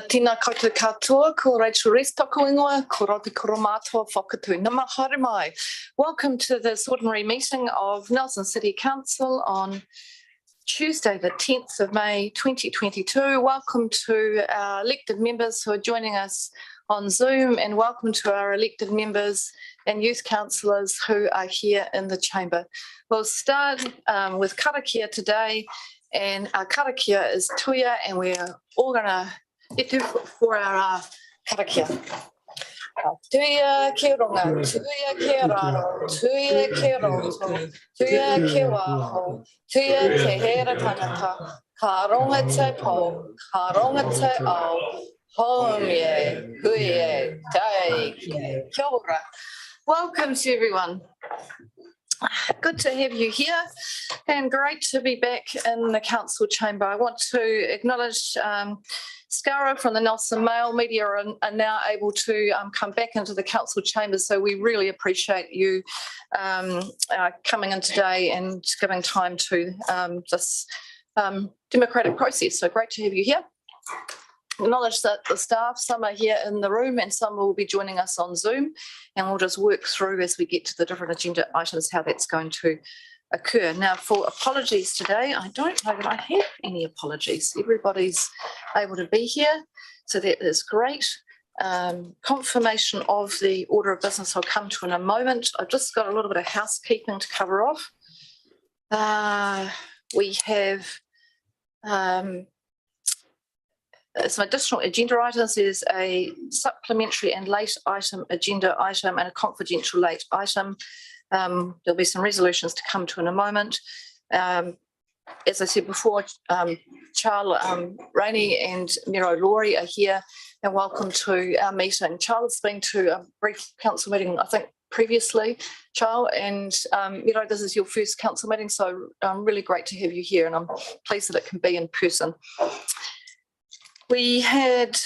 Tina koutou katoa, ko Rachel Rees toko ingoa, ko Roti Koromatoa whakatū. Nama haere mai. Welcome to this ordinary meeting of Nelson City Council on Tuesday, the 10th of May 2022. Welcome to our elected members who are joining us on Zoom, and welcome to our elected members and youth councillors who are here in the chamber. We'll start with karakia today, and our karakia is tuia, and we're all going to get for our karakia. Tuia ke ronga, tuia ke raro, tuia ke rongo, tuia ke waho, tuia te hera tangata, ka ronga te po, ka ronga te ao, homie, huie, taike, kia ora. Welcome to everyone. Good to have you here and great to be back in the council chamber. I want to acknowledge Scarra from the Nelson Mail Media are now able to come back into the council chamber, so we really appreciate you coming in today and giving time to this democratic process. So great to have you here. Acknowledge that the staff, some are here in the room and some will be joining us on Zoom, and we'll just work through as we get to the different agenda items how that's going to occur. Now, for apologies today, I don't know that I have any apologies. Everybody's able to be here, so that is great. Confirmation of the order of business I'll come to in a moment. I've just got a little bit of housekeeping to cover off. We have some additional agenda items. There's a supplementary and late item agenda item and a confidential late item. There'll be some resolutions to come to in a moment. As I said before, Charles Rainey and Miro Laurie are here, and welcome to our meeting. Charles has been to a brief council meeting, I think, previously, Charles, and Miro, this is your first council meeting, so really great to have you here, and I'm pleased that it can be in person. We did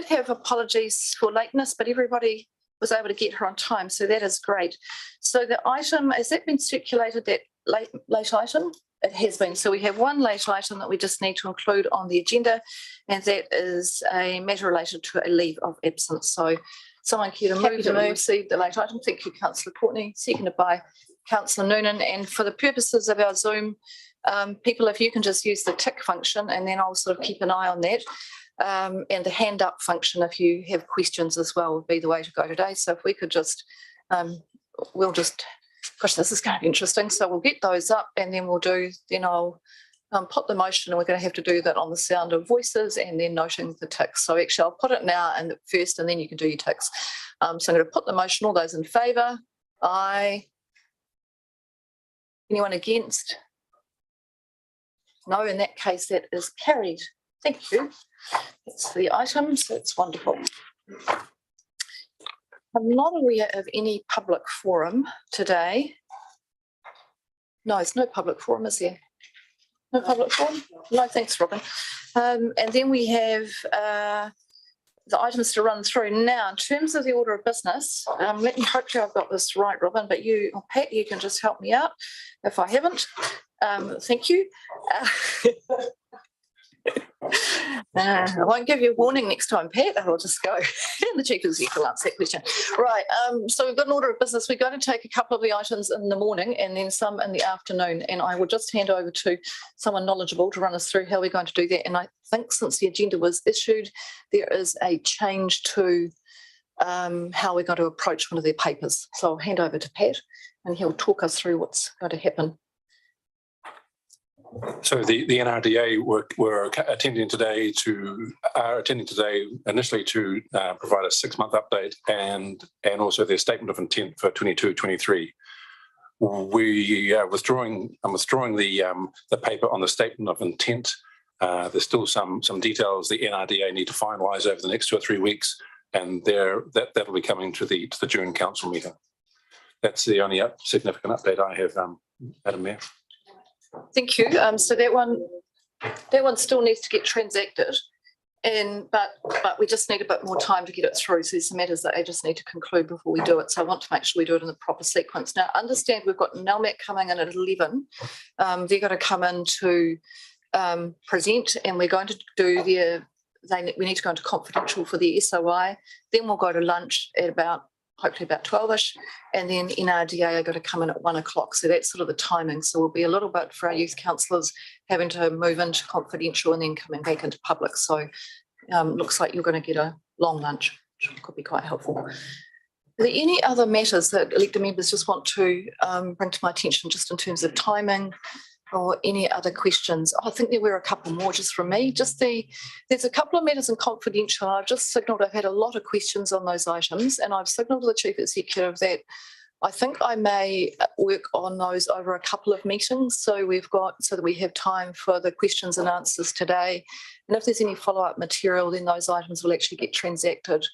have apologies for lateness, but everybody was able to get her on time, so that is great. So the item, has that been circulated, that late item? It has been. So we have one late item that we just need to include on the agenda, and that is a matter related to a leave of absence. So someone care to move to receive the late item? Thank you, Councillor Courtney, seconded by Councillor Noonan. And for the purposes of our Zoom, people, if you can just use the tick function, and then I'll sort of keep an eye on that. And the hand up function, if you have questions as well, would be the way to go today. So if we could just, gosh, this is going to be interesting. So we'll get those up, and then I'll put the motion, and we're going to have to do that on the sound of voices and then noting the ticks. So actually I'll put it now and first, and then you can do your ticks. So I'm going to put the motion. All those in favour? Aye. Anyone against? No, in that case, that is carried. Thank you. That's the items. That's wonderful. I'm not aware of any public forum today. No, there's no public forum, is there? No public forum? No, thanks, Robin. And then we have the items to run through. Now, in terms of the order of business, let me hopefully I've got this right, Robin, but you, or Pat, you can just help me out if I haven't. Thank you. I won't give you a warning next time, Pat. I'll just go. The Chief Executive will answer that question. Right, so we've got an order of business. We're going to take a couple of the items in the morning and then some in the afternoon, and I will just hand over to someone knowledgeable to run us through how we're going to do that. And I think since the agenda was issued, there is a change to how we're going to approach one of their papers. So I'll hand over to Pat, and he'll talk us through what's going to happen. So the NRDA are attending today initially to provide a 6-month update and also their statement of intent for 22-23. I'm withdrawing the paper on the statement of intent. There's still some details the NRDA need to finalise over the next 2 or 3 weeks, and that'll be coming to the June council meeting. That's the only significant update I have, Madam Mayor. Thank you. So that one still needs to get transacted, but we just need a bit more time to get it through. So there's some matters that I just need to conclude before we do it. So I want to make sure we do it in the proper sequence. Now, understand we've got NELMAC coming in at 11. They're going to come in to present, and we're going to do we need to go into confidential for the SOI. Then we'll go to lunch at hopefully about 12ish, and then NRDA are going to come in at 1 o'clock. So that's sort of the timing. So we'll be a little bit for our youth councillors having to move into confidential and then coming back into public. So looks like you're going to get a long lunch, which could be quite helpful. Are there any other matters that elected members just want to bring to my attention just in terms of timing or any other questions? I think there were a couple more just from me. There's a couple of matters in confidential. I've just signalled I've had a lot of questions on those items, and I've signalled to the Chief Executive that I think I may work on those over a couple of meetings. So that we have time for the questions and answers today. And if there's any follow-up material, then those items will actually get transacted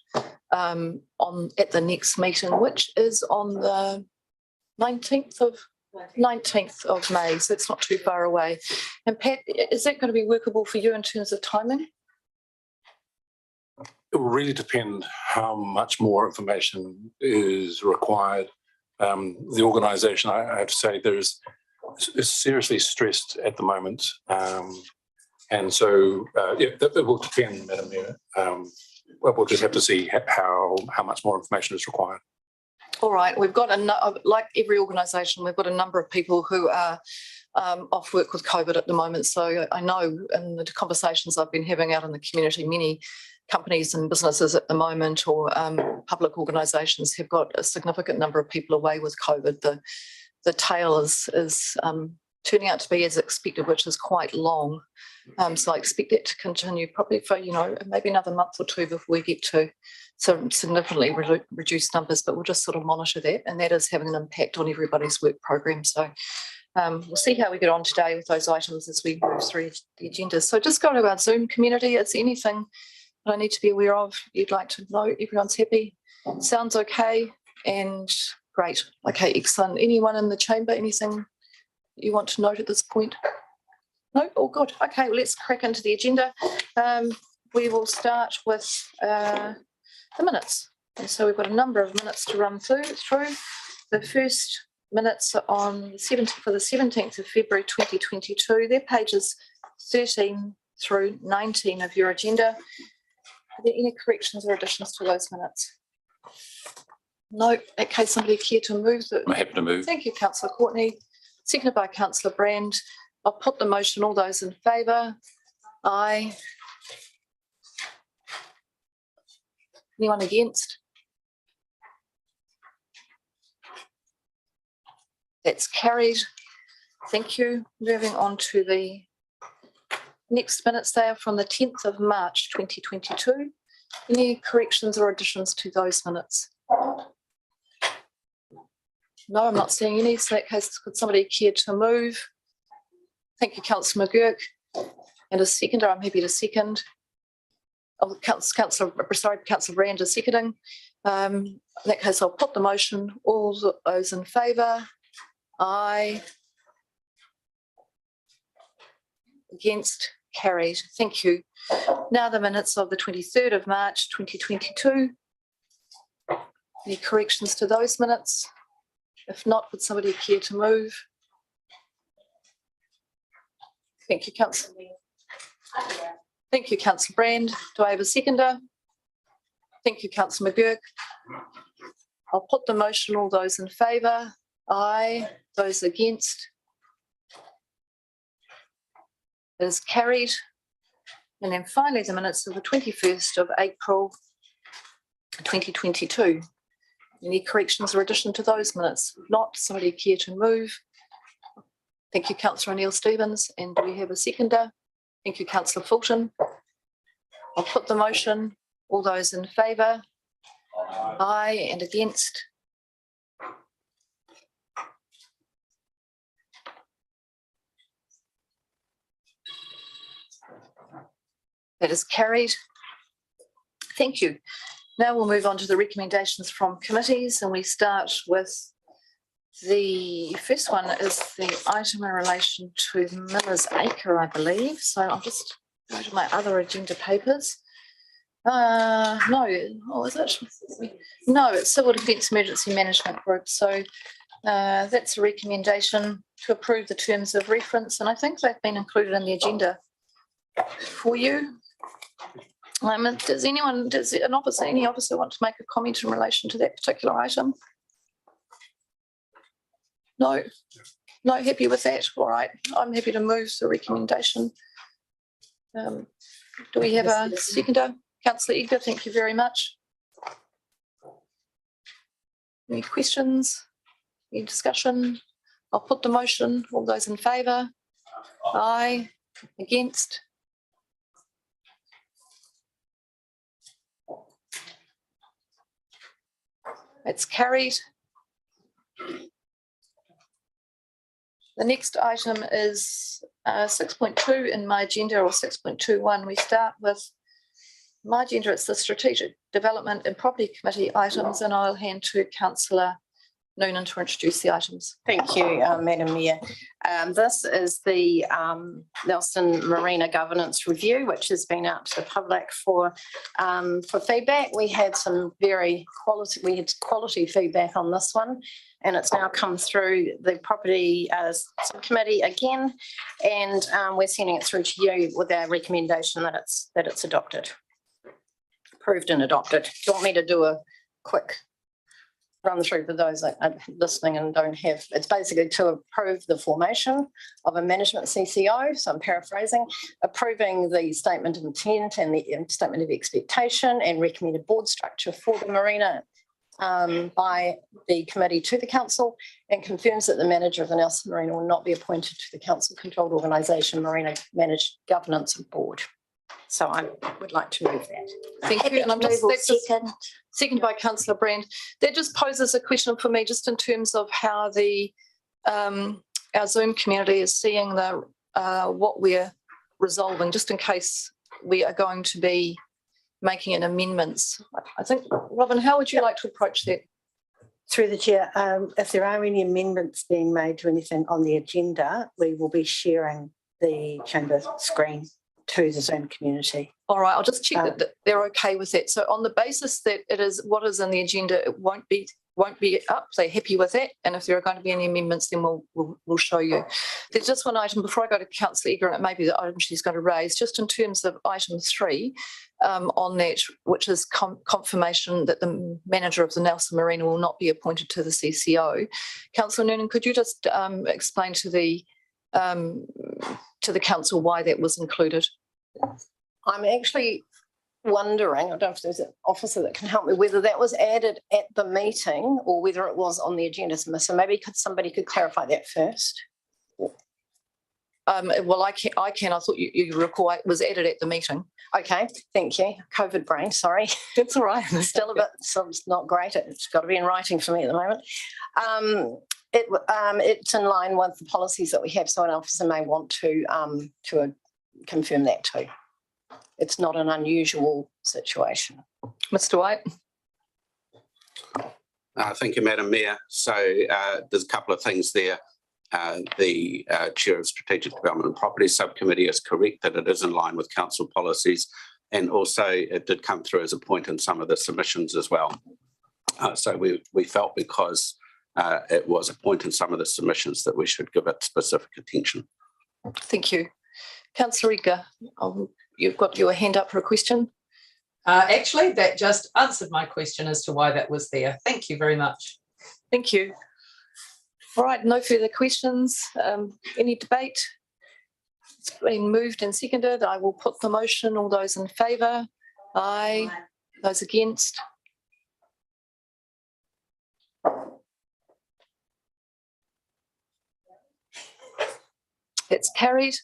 at the next meeting, which is on the 19th of May, so it's not too far away. And Pat, is that going to be workable for you in terms of timing? It will really depend how much more information is required. The organisation, I have to say, is seriously stressed at the moment. And so it will depend, Madam Mayor. We'll just have to see how much more information is required. All right, we've got, like every organisation, we've got a number of people who are off work with COVID at the moment. So I know in the conversations I've been having out in the community, many companies and businesses at the moment or public organisations have got a significant number of people away with COVID. The tail is turning out to be as expected, which is quite long. So I expect that to continue probably for, maybe another month or two before we get to some significantly reduced numbers, but we'll just sort of monitor that, and that is having an impact on everybody's work program. So we'll see how we get on today with those items as we move through the agenda. So just go to our Zoom community. Is there anything that I need to be aware of you'd like to know? Everyone's happy? Sounds okay, and great. Okay, excellent. Anyone in the chamber, anything you want to note at this point? No? All good. Okay, well, let's crack into the agenda. We will start with the minutes. And so we've got a number of minutes to run through. The first minutes are on for the 17th of February 2022. They're pages 13 through 19 of your agenda. Are there any corrections or additions to those minutes? No. In that case, somebody care to move? I'm happy to move. Thank you, Councillor Courtney. Seconded by Councillor Brand. I'll put the motion. All those in favour? Aye. Anyone against? That's carried. Thank you. Moving on to the next minutes. They are from the 10th of March 2022. Any corrections or additions to those minutes? No, I'm not seeing any. So in that case, could somebody care to move? Thank you, Councillor McGurk. And a seconder, I'm happy to second. Oh, Councillor Brand is seconding. In that case, I'll put the motion. All those in favour? Aye. Against? Carried. Thank you. Now the minutes of the 23rd of March 2022. Any corrections to those minutes? If not, would somebody care to move? Thank you, Councillor. Thank you, Councillor Brand. Do I have a seconder? Thank you, Councillor McGurk. I'll put the motion. All those in favour? Aye. Those against? It is carried. And then finally, the minutes of the 21st of April 2022. Any corrections or addition to those minutes? If not, somebody care to move? Thank you, Councillor Neal Stevens. And do we have a seconder? Thank you, Councillor Fulton. I'll put the motion. All those in favour? Aye. And against? That is carried. Thank you. Now we'll move on to the recommendations from committees, and we start with the first one is the item in relation to Miller's Acre, I believe. So I'll just go to my other agenda papers. No, oh, is it? No, it's Civil Defence Emergency Management Group. So That's a recommendation to approve the terms of reference, and I think they've been included in the agenda for you. Does any officer want to make a comment in relation to that particular item? No, not happy with that. All right, I'm happy to move the recommendation. Do we have a seconder? Councillor Edgar, thank you very much. Any questions? Any discussion? I'll put the motion. All those in favour? Aye. Against? It's carried. The next item is 6.2 in my agenda, or 6.21. We start with my agenda. It's the Strategic Development and Property Committee items, and I'll hand to Councillor Noonan to introduce the items. Thank you, Madam Mayor. This is the Nelson Marina Governance Review, which has been out to the public for feedback. We had some quality feedback on this one, and it's now come through the property subcommittee again, and we're sending it through to you with our recommendation that it's adopted, approved and adopted. Do you want me to do a quick run through for those that are listening and don't have? It's basically to approve the formation of a management CCO, so I'm paraphrasing, approving the statement of intent and the statement of expectation and recommended board structure for the marina by the committee to the council, and confirms that the manager of the Nelson Marina will not be appointed to the council controlled organisation Marina Managed Governance Board. So I would like to move that. Thank you. And I'm just seconded by Councillor Brand. That just poses a question for me, just in terms of how the our Zoom community is seeing the what we're resolving, just in case we are going to be making an amendments. I think, Robin, how would you like to approach that? Through the chair, if there are any amendments being made to anything on the agenda, we will be sharing the chamber screen to the Zoom community. All right, I'll just check that they're okay with that. So on the basis that it is what is in the agenda, it won't be up. They're happy with that, and if there are going to be any amendments, then we'll show you. There's just one item before I go to Councillor Eger, and it may be the item she's going to raise, just in terms of item 3 on that, which is confirmation that the manager of the Nelson Marina will not be appointed to the CCO. Councillor Noonan, could you just explain to the council why that was included? I'm actually wondering, I don't know if there's an officer that can help me, whether that was added at the meeting or whether it was on the agenda. So maybe somebody could clarify that first. Well, I can. I thought you recall it was added at the meeting. Okay, thank you. COVID brain, sorry. That's all right. Still a bit, so it's not great. It's got to be in writing for me at the moment. It's in line with the policies that we have, so an officer may want to confirm that too. It's not an unusual situation. Mr. White. Thank you, Madam Mayor. So there's a couple of things there. The Chair of Strategic Development and Property Subcommittee is correct that it is in line with council policies, and also it did come through as a point in some of the submissions as well. So we felt because it was a point in some of the submissions that we should give it specific attention. Thank you. Councillor Eger, you've got your hand up for a question. Actually, that just answered my question as to why that was there. Thank you very much. Thank you. All right, no further questions. Any debate? It's been moved and seconded. I will put the motion. All those in favour? Aye. Those against? It's carried.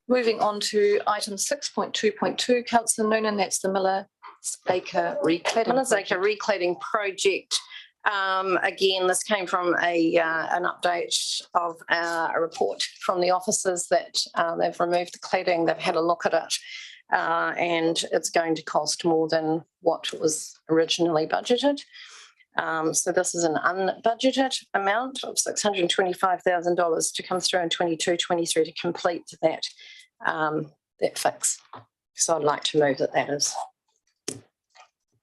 Moving on to item 6.2.2, Councillor Noonan, that's the Miller-Acre recladding. Miller-Acre recladding project. Again, this came from an update of a report from the officers that they've removed the cladding, they've had a look at it, and it's going to cost more than what was originally budgeted. So this is an unbudgeted amount of $625,000 to come through in 22-23 to complete that fix. So I'd like to move that is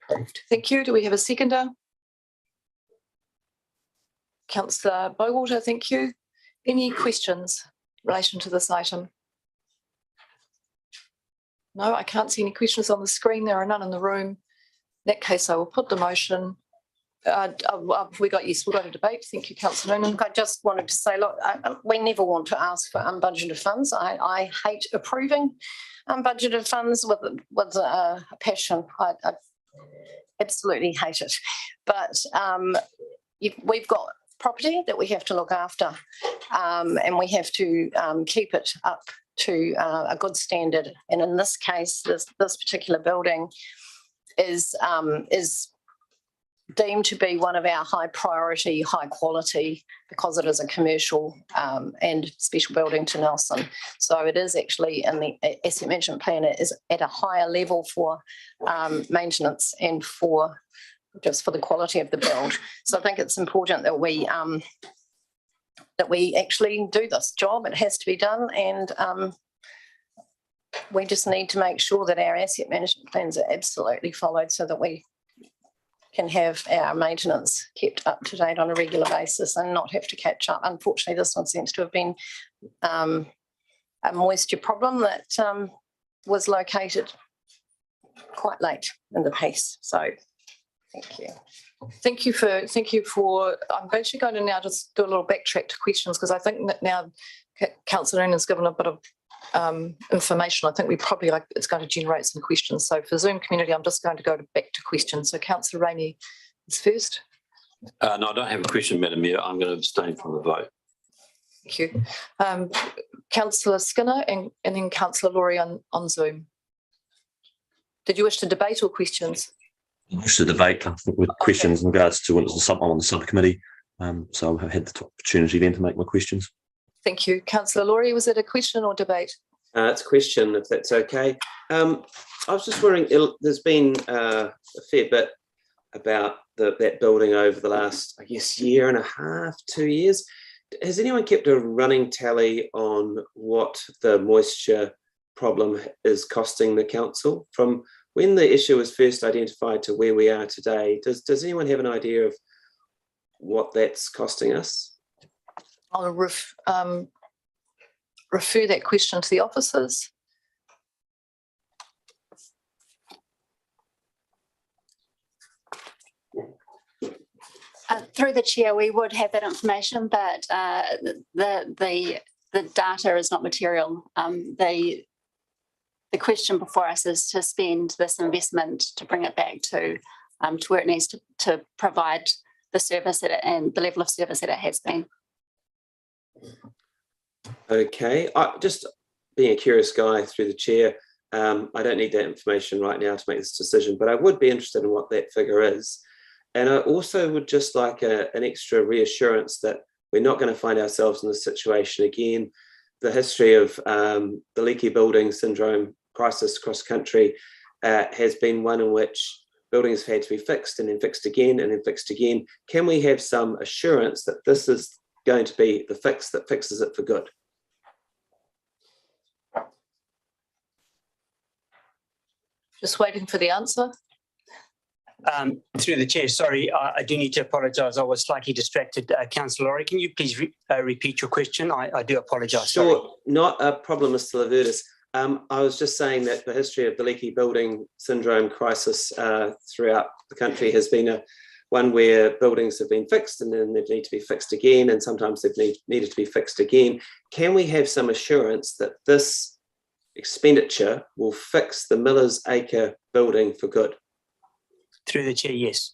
approved. Thank you. Do we have a seconder? Councillor Bywater, thank you. Any questions in relation to this item? No, I can't see any questions on the screen. There are none in the room. In that case, I will put the motion. We got a debate. Thank you, Councillor Noonan. I just wanted to say, look, we never want to ask for unbudgeted funds. I hate approving unbudgeted funds with a passion. I absolutely hate it. But we've got property that we have to look after, and we have to keep it up to a good standard. And in this case, this particular building is deemed to be one of our high priority, high quality, because it is a commercial and special building to Nelson. So it is actually in the asset management plan, it is at a higher level for maintenance and for just for the quality of the build. So I think it's important that we actually do this job. It has to be done, and we just need to make sure that our asset management plans are absolutely followed so that we can have our maintenance kept up to date on a regular basis and not have to catch up. Unfortunately, this one seems to have been a moisture problem that was located quite late in the piece. So thank you. Thank you for, I'm actually going to now just do a little backtrack to questions, because I think that now Councillor Noonan has given a bit of information. I think it's going to generate some questions. So for Zoom community, I'm just going to go back to questions. So Councillor Rainey is first. No, I don't have a question, Madam Mayor. I'm going to abstain from the vote. Thank you. Councillor Skinner and then Councillor Laurie on Zoom. Did you wish to debate or questions? I wish to debate with questions in regards to when I'm on the subcommittee. So I've had the opportunity then to make my questions. Thank you. Councillor Laurie, was it a question or debate? It's a question, if that's okay. I was just wondering, there's been a fair bit about that building over the last, I guess, year and a half, 2 years. Has anyone kept a running tally on what the moisture problem is costing the council? From when the issue was first identified to where we are today, does anyone have an idea of what that's costing us? I'll refer that question to the officers. Through the chair, we would have that information, but the data is not material. The question before us is to spend this investment to bring it back to where it needs to provide the service and the level of service that it has been. Okay, just being a curious guy through the chair, I don't need that information right now to make this decision, but I would be interested in what that figure is. And I also would just like an extra reassurance that we're not going to find ourselves in this situation again. The history of the leaky building syndrome crisis across the country has been one in which buildings have had to be fixed and then fixed again and then fixed again. Can we have some assurance that this is going to be the fix that fixes it for good? Just waiting for the answer. Through the chair, sorry, I do need to apologise. I was slightly distracted. Councillor Laurie, can you please repeat your question? I do apologise. Sure, sorry. Not a problem, Mr. Laverdis. I was just saying that the history of the leaky building syndrome crisis throughout the country has been one where buildings have been fixed and then they need to be fixed again, and sometimes they've needed to be fixed again. Can we have some assurance that this expenditure will fix the Millers Acre building for good? Through the chair, yes.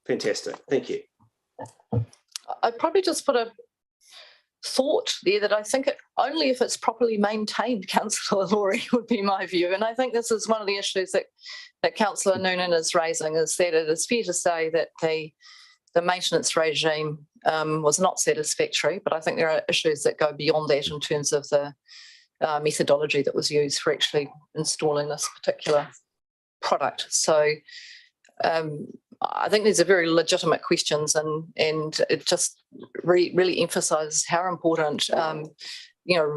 Fantastic, thank you. I'd probably just put a thought there that I think only if it's properly maintained, Councillor Laurie, would be my view. And I think this is one of the issues that Councillor Noonan is raising, is that it is fair to say that the maintenance regime was not satisfactory, but I think there are issues that go beyond that in terms of the methodology that was used for actually installing this particular product. So I think these are very legitimate questions, and it just really emphasises how important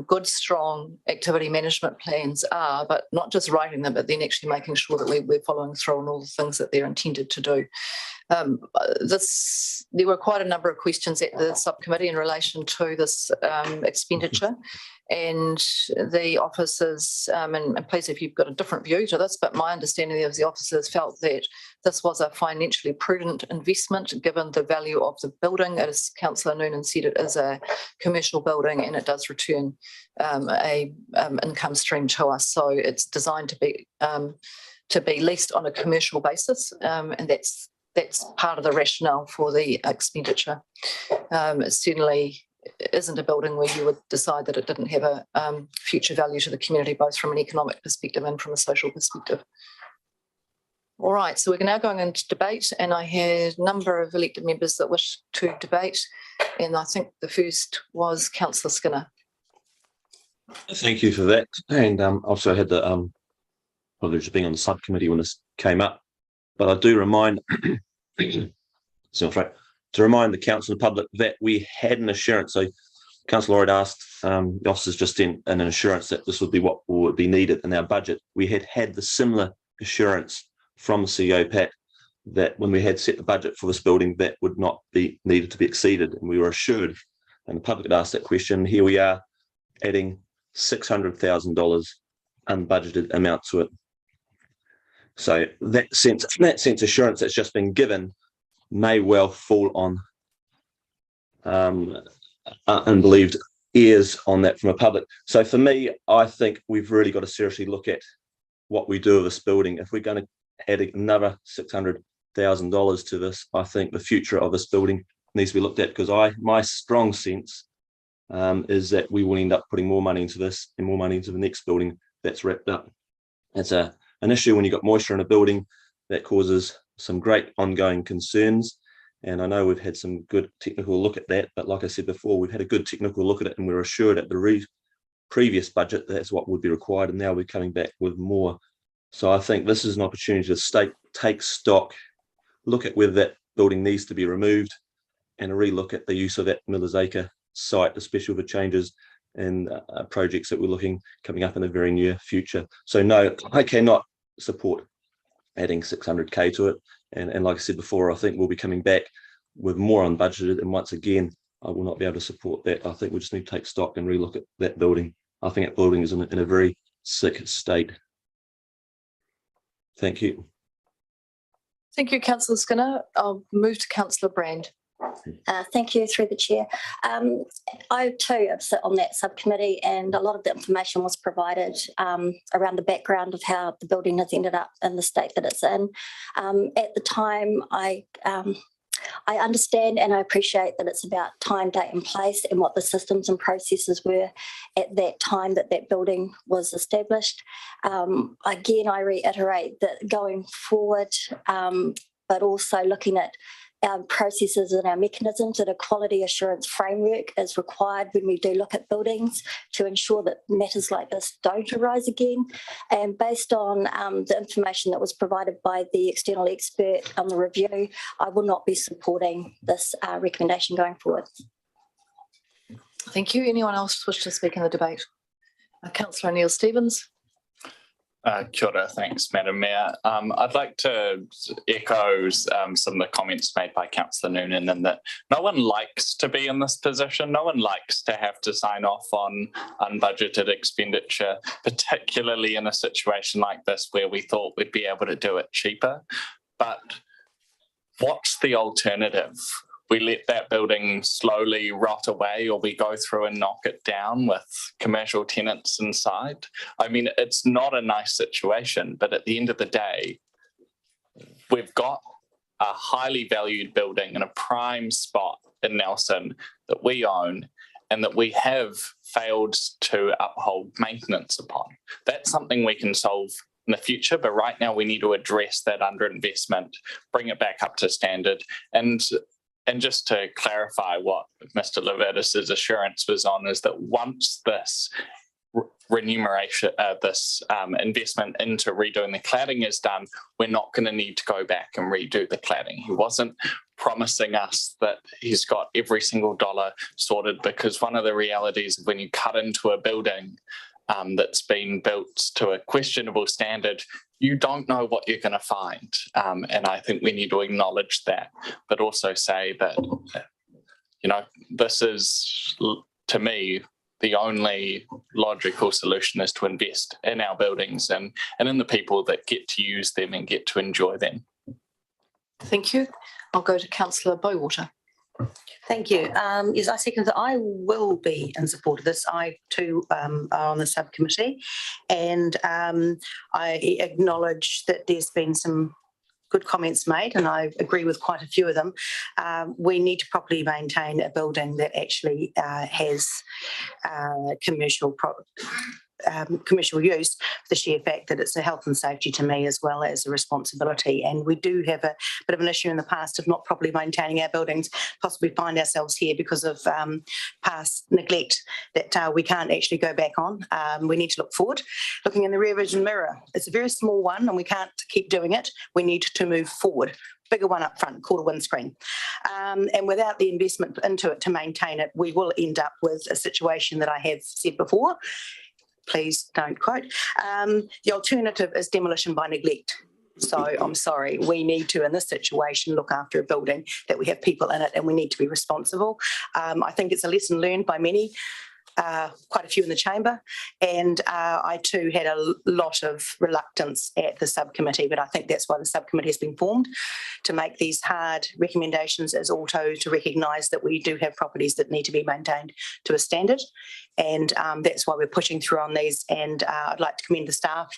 good, strong activity management plans are, but not just writing them, but then actually making sure that we're following through on all the things that they're intended to do. There were quite a number of questions at the subcommittee in relation to this expenditure, and the officers, and please if you've got a different view to this, but my understanding is the officers felt that this was a financially prudent investment given the value of the building. As Councillor Noonan said, it is a commercial building and it does return a income stream to us. So it's designed to be leased on a commercial basis, and that's part of the rationale for the expenditure. It certainly isn't a building where you would decide that it didn't have a future value to the community, both from an economic perspective and from a social perspective. All right, so we're now going into debate, and I had a number of elected members that wish to debate, and I think the first was Councillor Skinner. Thank you for that. And also I had the privilege of being on the subcommittee when this came up. But I do remind, to remind the council and the public that we had an assurance. So Councillor had asked the officers just in an assurance that this would be what would be needed in our budget. We had the similar assurance from the CEO, Pat, that when we had set the budget for this building, that would not be needed to be exceeded. And we were assured, and the public had asked that question. Here we are adding $600,000 unbudgeted amount to it. So that sense assurance that's just been given may well fall on unbelieved ears on that from a public. So for me, I think we've really got to seriously look at what we do with this building. If we're going to add another $600,000 to this, I think the future of this building needs to be looked at, because my strong sense is that we will end up putting more money into this and more money into the next building that's wrapped up. It's an issue when you've got moisture in a building that causes some great ongoing concerns. And I know we've had some good technical look at that, but like I said before, we've had a good technical look at it, and we were assured at the previous budget that's what would be required, and now we're coming back with more. So I think this is an opportunity to take stock, look at whether that building needs to be removed, and re-look at the use of that Millers Acre site, especially with the changes and projects that we're coming up in the very near future. So no, I cannot support adding 600K to it. And like I said before, I think we'll be coming back with more unbudgeted. And once again, I will not be able to support that. I think we just need to take stock and re-look at that building. I think that building is in a very sick state. Thank you. Thank you, Councillor Skinner. I'll move to Councillor Brand. Thank you, through the chair. I too sit on that subcommittee, and a lot of the information was provided around the background of how the building has ended up in the state that it's in. At the time, I understand and I appreciate that it's about time, date and place and what the systems and processes were at that time that building was established. Again, I reiterate that going forward, but also looking at our processes and our mechanisms, that a quality assurance framework is required when we do look at buildings to ensure that matters like this don't arise again. And based on the information that was provided by the external expert on the review, I will not be supporting this recommendation going forward. Thank you. Anyone else wish to speak in the debate? Councillor Neal Stevens. Kia ora, thanks, Madam Mayor. I'd like to echo some of the comments made by Councillor Noonan, in that no one likes to be in this position. No one likes to have to sign off on unbudgeted expenditure, particularly in a situation like this where we thought we'd be able to do it cheaper. But what's the alternative? We let that building slowly rot away, or we go through and knock it down with commercial tenants inside. I mean, it's not a nice situation, but at the end of the day, we've got a highly valued building in a prime spot in Nelson that we own and that we have failed to uphold maintenance upon. That's something we can solve in the future, but right now we need to address that underinvestment, bring it back up to standard. And just to clarify what Mr. Levitis's assurance was on, is that once this remuneration, investment into redoing the cladding is done, we're not going to need to go back and redo the cladding. He wasn't promising us that he's got every single dollar sorted, because one of the realities of when you cut into a building that's been built to a questionable standard, you don't know what you're going to find. And I think we need to acknowledge that, but also say that, this is, to me, the only logical solution is to invest in our buildings and in the people that get to use them and get to enjoy them. Thank you. I'll go to Councillor Bowater. Thank you. Yes, I second that. I will be in support of this. I too are on the subcommittee, and I acknowledge that there's been some good comments made, and I agree with quite a few of them. We need to properly maintain a building that actually has commercial use, the sheer fact that it's a health and safety to me as well as a responsibility. And we do have a bit of an issue in the past of not properly maintaining our buildings, possibly find ourselves here because of past neglect that we can't actually go back on. We need to look forward. Looking in the rear vision mirror, it's a very small one and we can't keep doing it. We need to move forward. Bigger one up front called a windscreen. And without the investment into it to maintain it, we will end up with a situation that I have said before. Please don't quote. The alternative is demolition by neglect. So I'm sorry, we need to, in this situation, look after a building that we have people in it and we need to be responsible. I think it's a lesson learned by many, quite a few in the chamber. And I too had a lot of reluctance at the subcommittee, but I think that's why the subcommittee has been formed, to make these hard recommendations as also to recognise that we do have properties that need to be maintained to a standard. And that's why we're pushing through on these. And I'd like to commend the staff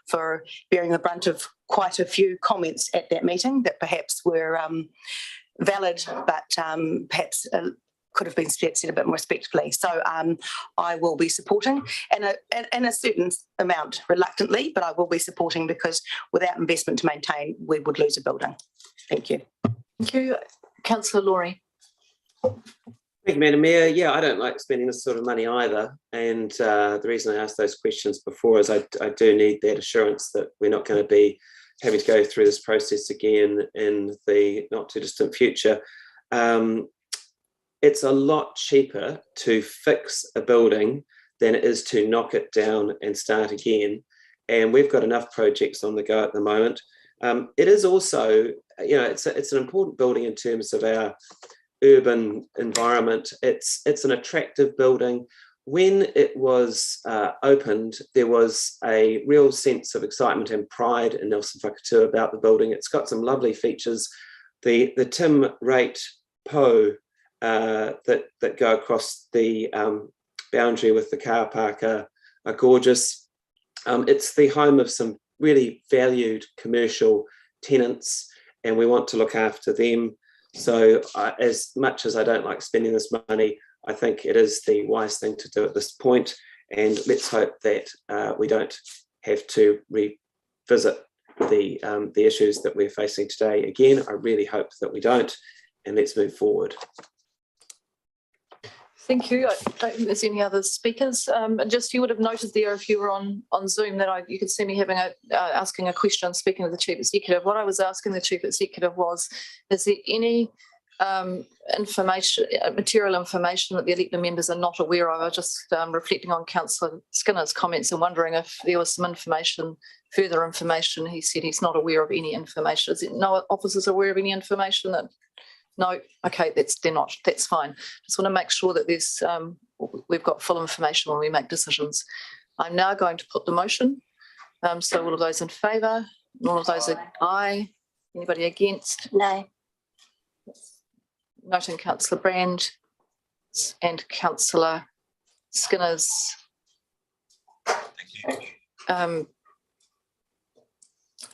for bearing the brunt of quite a few comments at that meeting that perhaps were valid, but perhaps could have been said a bit more respectfully. So I will be supporting, and in a certain amount reluctantly, but I will be supporting because without investment to maintain, we would lose a building. Thank you. Thank you. Councillor Laurie. Thank you, Madam Mayor. Yeah, I don't like spending this sort of money either. And the reason I asked those questions before is I do need that assurance that we're not going to be having to go through this process again in the not too distant future. It's a lot cheaper to fix a building than it is to knock it down and start again. And we've got enough projects on the go at the moment. It is also, it's an important building in terms of our urban environment. It's an attractive building. When it was opened, there was a real sense of excitement and pride in Nelson Whakatū about the building. It's got some lovely features. The Tim Rate Po that go across the boundary with the car park are gorgeous. It's the home of some really valued commercial tenants, and we want to look after them. So as much as I don't like spending this money, I think it is the wise thing to do at this point. And let's hope that we don't have to revisit the issues that we're facing today again. I really hope that we don't, and let's move forward. Thank you. I don't think there's any other speakers. And just you would have noted there if you were on Zoom that you could see me having asking a question, speaking to the Chief Executive. What I was asking the Chief Executive was, is there any material information that the elected members are not aware of? I was just reflecting on Councillor Skinner's comments and wondering if there was some information, further information. He said he's not aware of any information. Is it no officers aware of any information that? No, okay, that's fine. Just want to make sure that there's we've got full information when we make decisions. I'm now going to put the motion. So all of those in favour, all of those are aye. Anybody against? No. Noting Councillor Brand and Councillor Skinner's. Thank you.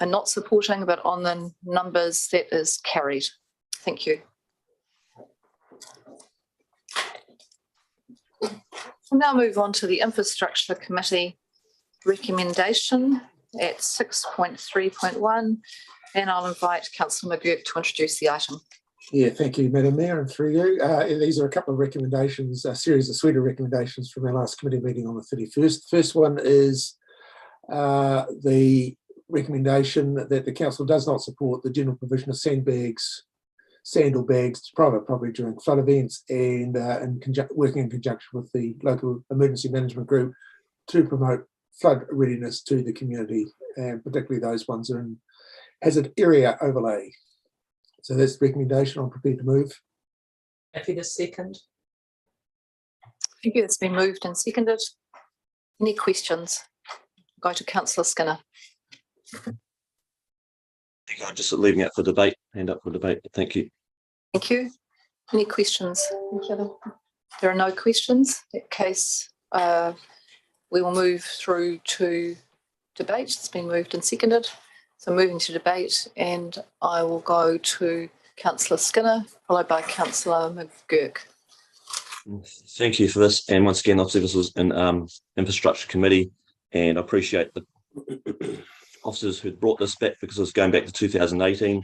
Are not supporting, but on the numbers that is carried. Thank you. We'll now move on to the Infrastructure Committee recommendation at 6.3.1, and I'll invite Councillor McGurk to introduce the item. Yeah, thank you, Madam Mayor, and through you. These are a couple of recommendations, a series of suite of recommendations from our last committee meeting on the 31st. The first one is the recommendation that the council does not support the general provision of sandbags to private property during flood events, and working in conjunction with the local emergency management group to promote flood readiness to the community, and particularly those ones are in hazard area overlay. So that's the recommendation. I'm prepared to move. Happy to second. Thank you. It's been moved and seconded. Any questions? Go to Councillor Skinner. I'm just leaving it for debate. Hand up for debate. Thank you. Thank you. Any questions? There are no questions. In that case, we will move through to debate. It's been moved and seconded. So moving to debate, and I will go to Councillor Skinner, followed by Councillor McGurk. Thank you for this. And once again, obviously this was an infrastructure committee, and I appreciate the officers who brought this back, because it was going back to 2018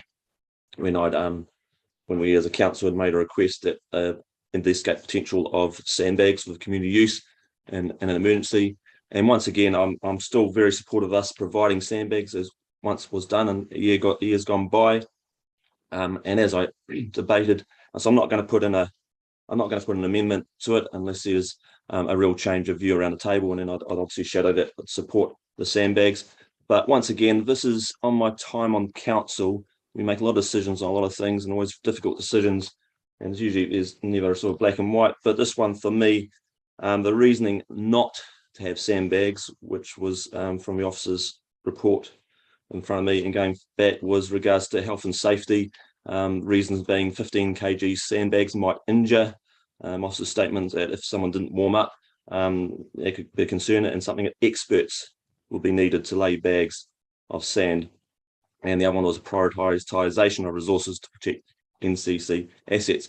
when we as a council had made a request that investigate potential of sandbags for community use and an emergency. And once again, I'm still very supportive of us providing sandbags, as once was done and years gone by. And as I debated, so I'm not going to put in an amendment to it unless there's a real change of view around the table, and then I'd obviously shadow that, support the sandbags. But once again, this is on my time on council. We make a lot of decisions on a lot of things, and always difficult decisions, and there's never sort of black and white. But this one, for me, the reasoning not to have sandbags, which was from the officer's report in front of me and going back, was regards to health and safety. Reasons being 15 kg sandbags might injure. Officer's statements that if someone didn't warm up, there could be a concern, and something that experts will be needed to lay bags of sand. And the other one was a prioritisation of resources to protect NCC assets.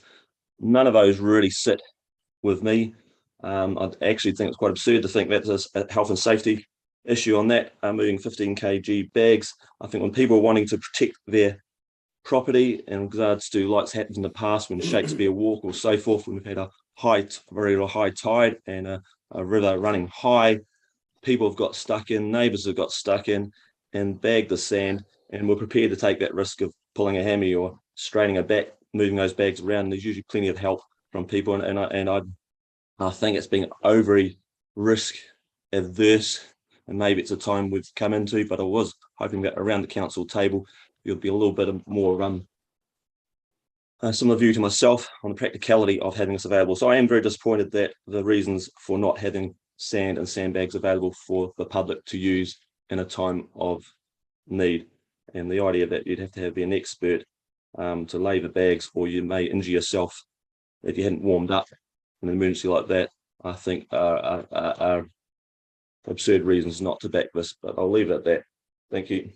None of those really sit with me. I actually think it's quite absurd to think that's a health and safety issue on that, moving 15 kg bags. I think when people are wanting to protect their property in regards to, like it's happened in the past when Shakespeare Walk or so forth, when we've had a very high tide and a river running high, people have got stuck in, neighbours have got stuck in and bagged the sand, and we're prepared to take that risk of pulling a hammy or straining a back, moving those bags around. There's usually plenty of help from people, and I think it's being overly risk averse, and maybe it's a time we've come into, but I was hoping that around the council table there'll be a little bit of more similar view to myself on the practicality of having this available. So I am very disappointed that the reasons for not having sand and sandbags available for the public to use in a time of need, and the idea that you'd have to be an expert to lay the bags, or you may injure yourself if you hadn't warmed up in an emergency like that, I think are absurd reasons not to back this, but I'll leave it at that. Thank you.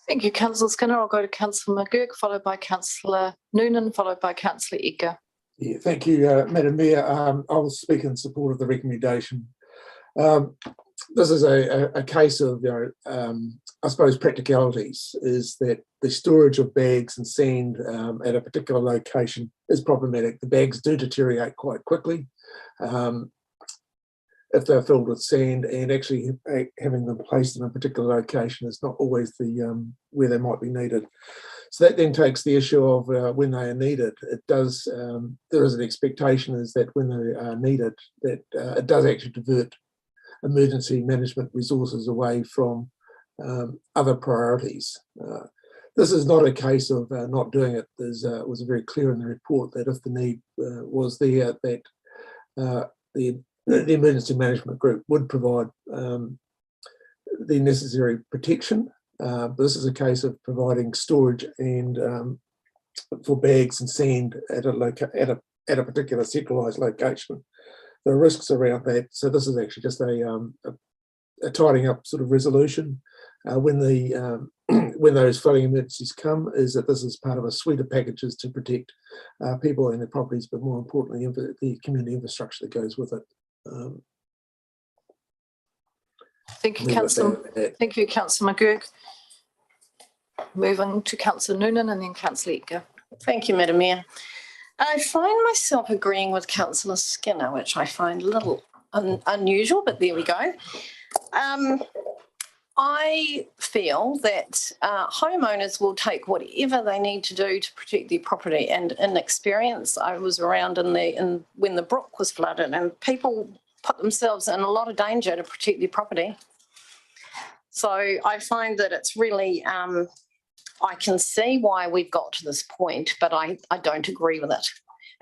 Thank you, Councillor Skinner. I'll go to Councillor McGurk, followed by Councillor Noonan, followed by Councillor Edgar. Yeah, thank you, Madam Mayor. I will speak in support of the recommendation. This is a case of, I suppose, practicalities, is that the storage of bags and sand at a particular location is problematic. The bags do deteriorate quite quickly if they're filled with sand, and actually having them placed in a particular location is not always the where they might be needed. So that then takes the issue of when they are needed. It does, there is an expectation is that when they are needed, that it does actually divert emergency management resources away from other priorities. This is not a case of not doing it. There's was very clear in the report that if the need was there, that the emergency management group would provide the necessary protection. But this is a case of providing storage and for bags and sand at a particular centralised location. There are risks around that, so this is actually just a tidying up sort of resolution. When those flooding emergencies come, is that this is part of a suite of packages to protect people and their properties, but more importantly, the community infrastructure that goes with it. Thank you, Councillor. Thank you, Councillor McGurk. Moving to Councillor Noonan and then Councillor Edgar. Thank you, Madam Mayor. I find myself agreeing with Councillor Skinner, which I find a little unusual, but there we go. I feel that homeowners will take whatever they need to do to protect their property. And in experience, I was around when the brook was flooded, and people put themselves in a lot of danger to protect their property. So I find that it's really, I can see why we've got to this point, but I don't agree with it.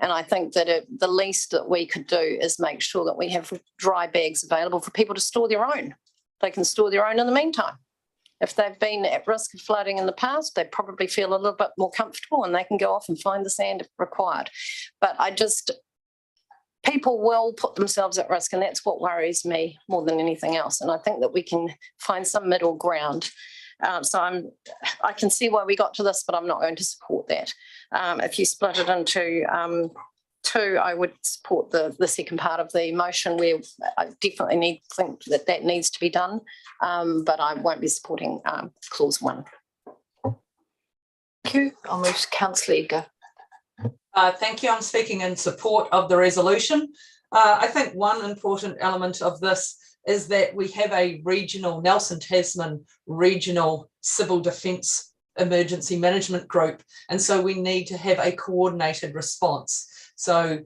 And I think that the least that we could do is make sure that we have dry bags available for people to store their own. They can store their own in the meantime. If they've been at risk of flooding in the past, they probably feel a little bit more comfortable and they can go off and find the sand if required. But people will put themselves at risk, and that's what worries me more than anything else. And I think that we can find some middle ground. So I can see why we got to this, but I'm not going to support that. If you split it into two, I would support the second part of the motion, where I definitely think that needs to be done, but I won't be supporting clause 1. Thank you. I'll move to Councillor Eager. Thank you. I'm speaking in support of the resolution. I think one important element of this is that we have a regional, Nelson Tasman regional civil defence emergency management group. And so we need to have a coordinated response. So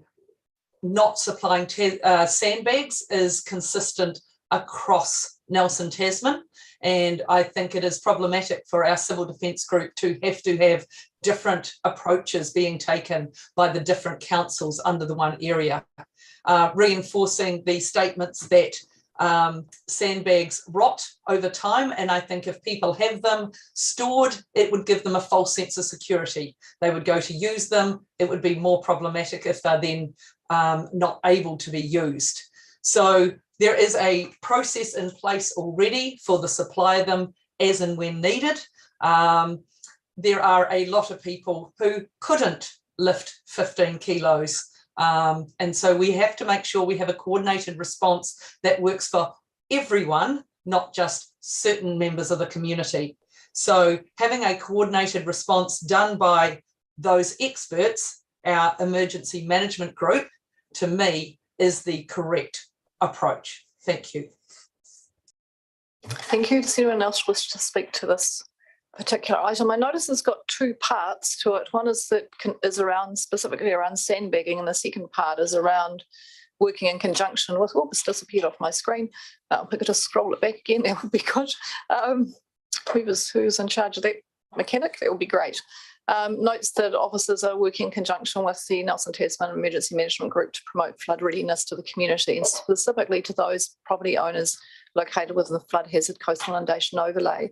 not supplying sandbags is consistent across Nelson Tasman. And I think it is problematic for our civil defence group to have different approaches being taken by the different councils under the one area. Reinforcing the statements that sandbags rot over time, and I think if people have them stored, it would give them a false sense of security. They would go to use them. It would be more problematic if they're then not able to be used. So there is a process in place already for the supply of them as and when needed. There are a lot of people who couldn't lift 15 kilos. And so we have to make sure we have a coordinated response that works for everyone, not just certain members of the community. So having a coordinated response done by those experts, our emergency management group, to me, is the correct approach. Thank you. Thank you. Does anyone else wish to speak to this particular item? I notice it's got two parts to it. One is around specifically around sandbagging, and the second part is around working in conjunction with, it's disappeared off my screen. If I could just scroll it back again, that would be good. Who's in charge of that mechanic? That would be great. Notes that officers are working in conjunction with the Nelson Tasman Emergency Management Group to promote flood readiness to the community, and specifically to those property owners located within the flood hazard coastal inundation overlay.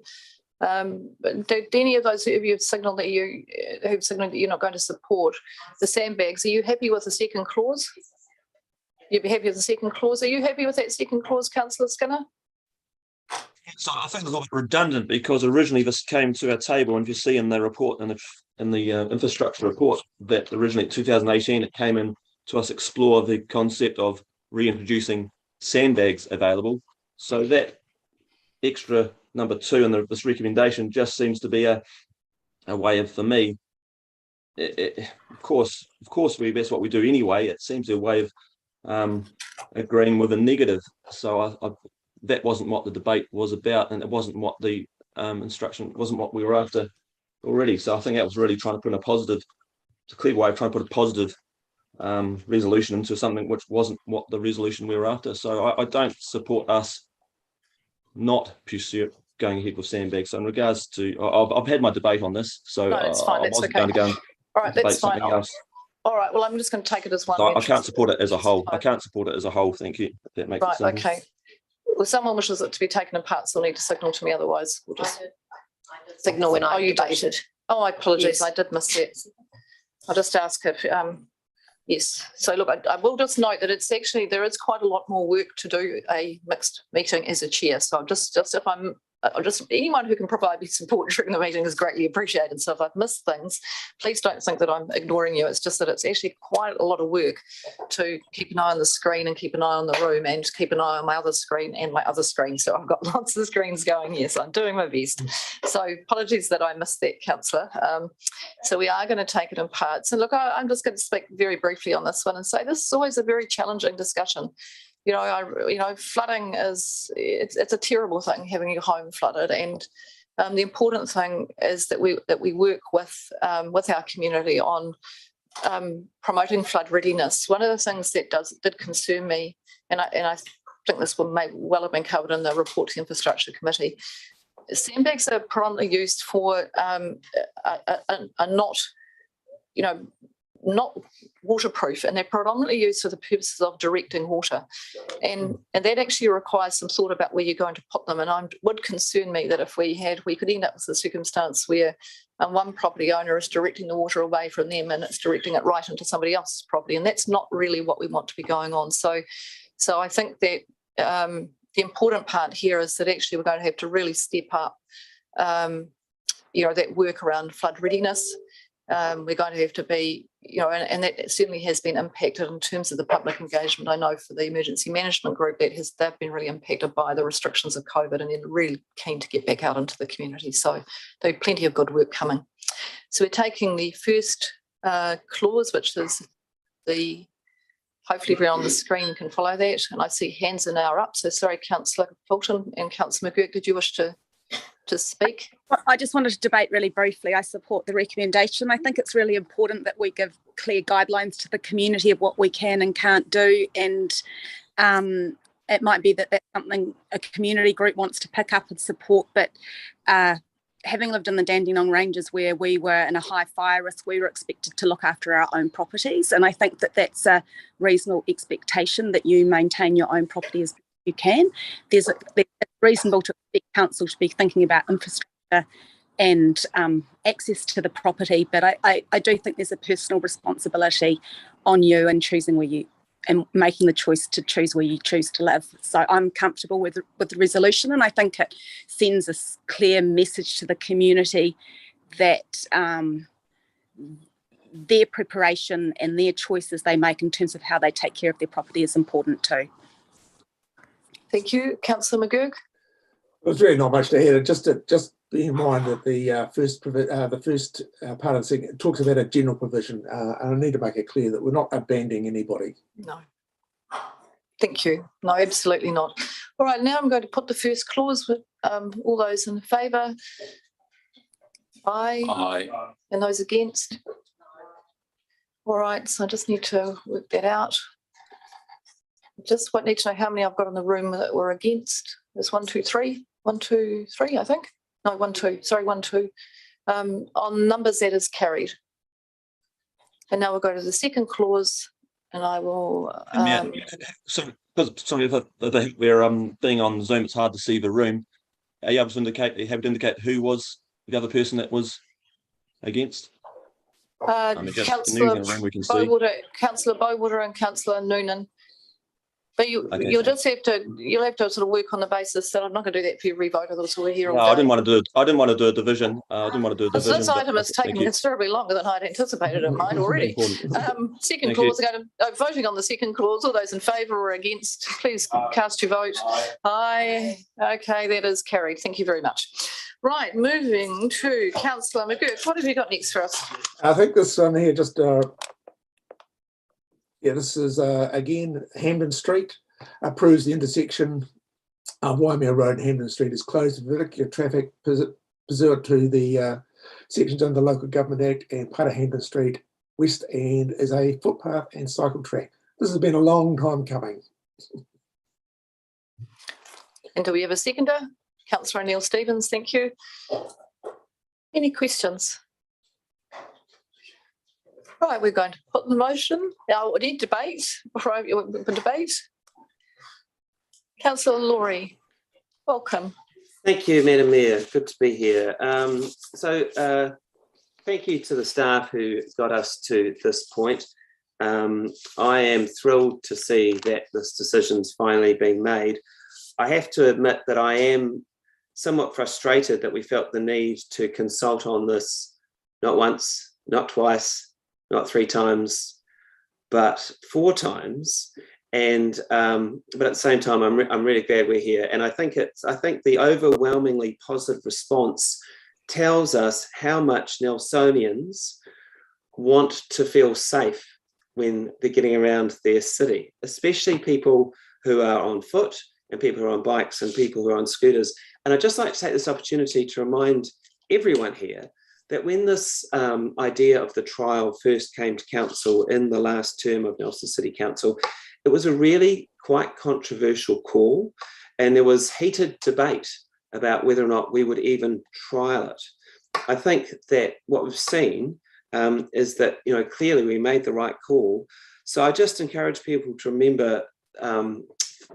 Do any of those who've signalled that you're not going to support the sandbags, are you happy with the second clause? You'd be happy with the second clause. Are you happy with that second clause, Councillor Skinner? So I think it's a little bit redundant, because originally this came to our table, and if you see in the report, in the infrastructure report, that originally in 2018 it came in to us explore the concept of reintroducing sandbags available. So that extra number 2 in this recommendation just seems to be a way of, for me, of course that's what we do anyway. It seems a way of agreeing with a negative. So that wasn't what the debate was about, and it wasn't what the instruction, wasn't what we were after already. So I think that was really trying to put it's a clever way of trying to put a positive resolution into something which wasn't what the resolution we were after. So I don't support us not going ahead with sandbags. So in regards to, I've had my debate on this, so no, that's fine. I wasn't going to go and all right, that's fine. Else. All right, well, I'm just going to take it as one. So I can't support it as a whole. I can't support it as a whole. Thank you. If that makes sense. Right, okay. Well, someone wishes it to be taken apart, so need to signal to me, otherwise we'll just signal when I debated. Oh, I apologise, yes. I did miss that. I'll just ask if, yes. So look, I will just note that it's actually, there is quite a lot more work to do a mixed meeting as a chair. So anyone who can provide me support during the meeting is greatly appreciated. So if I've missed things, please don't think that I'm ignoring you. It's just that it's actually quite a lot of work to keep an eye on the screen and keep an eye on the room and keep an eye on my other screen and my other screen. So I've got lots of screens going here, so I'm doing my best. So apologies that I missed that, Councillor. So we are going to take it in parts. And look, I'm just going to speak very briefly on this one and say this is always a very challenging discussion. Flooding it's a terrible thing, having your home flooded, and the important thing is that we work with our community on promoting flood readiness. One of the things that did concern me, and I think this may well have been covered in the report to the Infrastructure Committee. Sandbags are predominantly used for are not waterproof, and they're predominantly used for the purposes of directing water, and that actually requires some thought about where you're going to put them. And it would concern me that if we could end up with a circumstance where one property owner is directing the water away from them and it's directing it right into somebody else's property, and that's not really what we want to be going on. So I think that the important part here is that actually we're going to have to really step up that work around flood readiness. We're going to have to be, and that certainly has been impacted in terms of the public engagement. I know for the emergency management group they've been really impacted by the restrictions of COVID, and they're really keen to get back out into the community. So there's plenty of good work coming. So we're taking the first clause, which is hopefully everyone on the screen can follow that. And I see hands are now up. So sorry, Councillor Fulton and Councillor McGurk, did you wish to speak? I just wanted to debate really briefly. I support the recommendation. I think it's really important that we give clear guidelines to the community of what we can and can't do. And it might be that that's something a community group wants to pick up and support. But having lived in the Dandenong Ranges where we were in a high fire risk, we were expected to look after our own properties. And I think that that's a reasonable expectation, that you maintain your own property as you can. It's reasonable to expect council to be thinking about infrastructure and access to the property, but I do think there's a personal responsibility on you in choosing where you and making the choice to choose where you choose to live. So I'm comfortable with the resolution, and I think it sends a clear message to the community that their preparation and their choices they make in terms of how they take care of their property is important too. Thank you. Councillor McGurk. There's really not much to add. Just bear in mind that the first part of the thing talks about a general provision, and I need to make it clear that we're not abandoning anybody. No. Thank you. No, absolutely not. All right, now I'm going to put the first clause with all those in favour. Aye. Aye. And those against? All right, so I just need to work that out. Just need to know how many I've got in the room that were against. There's 1, 2, 3. 1, 2, 3, I think. No, 1, 2. Sorry, 1, 2. On numbers, that is carried. And now we'll go to the second clause, and I will. Sorry, if we're being on Zoom, it's hard to see the room. Are you able to indicate who was the other person that was against? Councillor Bowater and Councillor Noonan. But you'll have to sort of work on the basis that I'm not going to do that for you, revote. So we're here. No, I didn't want to do a division. So this item is taking considerably longer than I'd anticipated it might already. Second clause, voting on the second clause. All those in favour or against, please cast your vote. Aye. Okay, that is carried. Thank you very much. Right, moving to Councillor McGurk. What have you got next for us? I think this one here just. This is again Hampden Street. Approves the intersection of Waimea Road and Hampden Street is closed to vehicular traffic pursuant to the sections under the Local Government Act, and part of Hampden Street West End is a footpath and cycle track. This has been a long time coming. And do we have a seconder? Councillor Neal Stevens, thank you. Any questions? Right, we're going to put the motion. Now, we need debate. Debate. Councillor Laurie, welcome. Thank you, Madam Mayor. Good to be here. Thank you to the staff who got us to this point. I am thrilled to see that this decision's finally being made. I have to admit that I am somewhat frustrated that we felt the need to consult on this not once, not twice, not 3 times, but 4 times. And but at the same time, I'm really glad we're here. And I think the overwhelmingly positive response tells us how much Nelsonians want to feel safe when they're getting around their city, especially people who are on foot and people who are on bikes and people who are on scooters. And I'd just like to take this opportunity to remind everyone here that when this idea of the trial first came to council in the last term of Nelson City Council, it was a really quite controversial call, and there was heated debate about whether or not we would even trial it. I think that what we've seen is that, clearly we made the right call. So I just encourage people to remember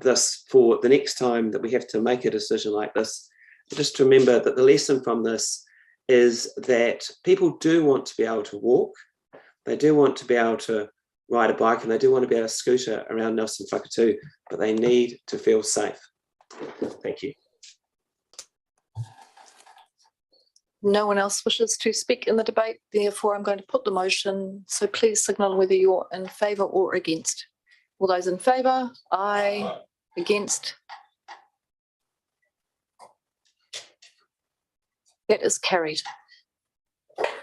this for the next time that we have to make a decision like this. Just to remember that the lesson from this is that people do want to be able to walk, they do want to be able to ride a bike, and they do want to be able to scooter around Nelson Whakatū, but they need to feel safe. Thank you. No one else wishes to speak in the debate, therefore I'm going to put the motion. So please signal whether you're in favour or against. All those in favour? Aye. Against? That is carried.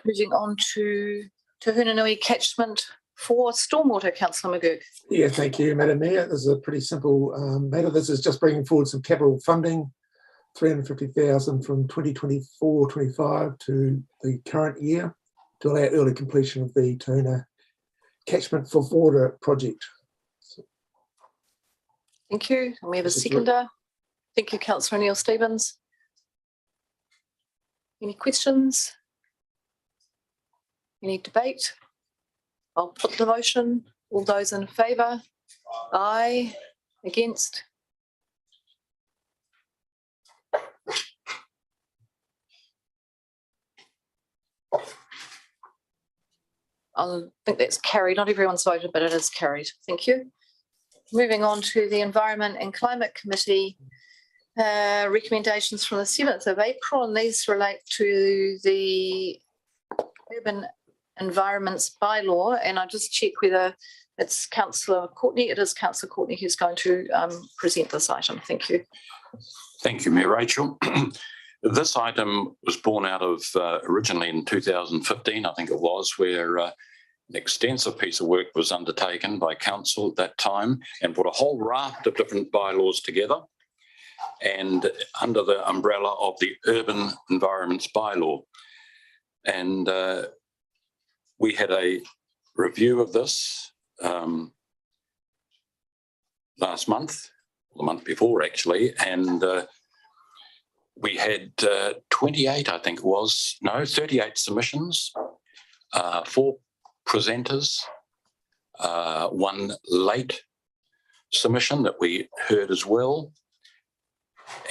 Moving on to Te Hunanui catchment for stormwater, Councillor McGurk. Yeah, thank you, Madam Mayor. This is a pretty simple matter. This is just bringing forward some capital funding, 350,000 from 2024-25 to the current year to allow early completion of the Te Huna catchment for water project. Thank you. And we have a seconder. Thank you, Councillor Neal Stevens. Any questions? Any debate? I'll put the motion. All those in favour? Aye. Against? I think that's carried. Not everyone's voted, but it is carried. Thank you. Moving on to the Environment and Climate Committee recommendations from the 7th of April, and these relate to the Urban Environments Bylaw. And I'll just check whether it's Councillor Courtney. It is Councillor Courtney who's going to present this item. Thank you. Thank you, Mayor Rachel. This item was born out of originally in 2015, I think it was, where an extensive piece of work was undertaken by council at that time and put a whole raft of different bylaws together and under the umbrella of the Urban Environments Bylaw. And we had a review of this last month, the month before actually, and we had 28, I think it was, no, 38 submissions, 4 presenters, 1 late submission that we heard as well.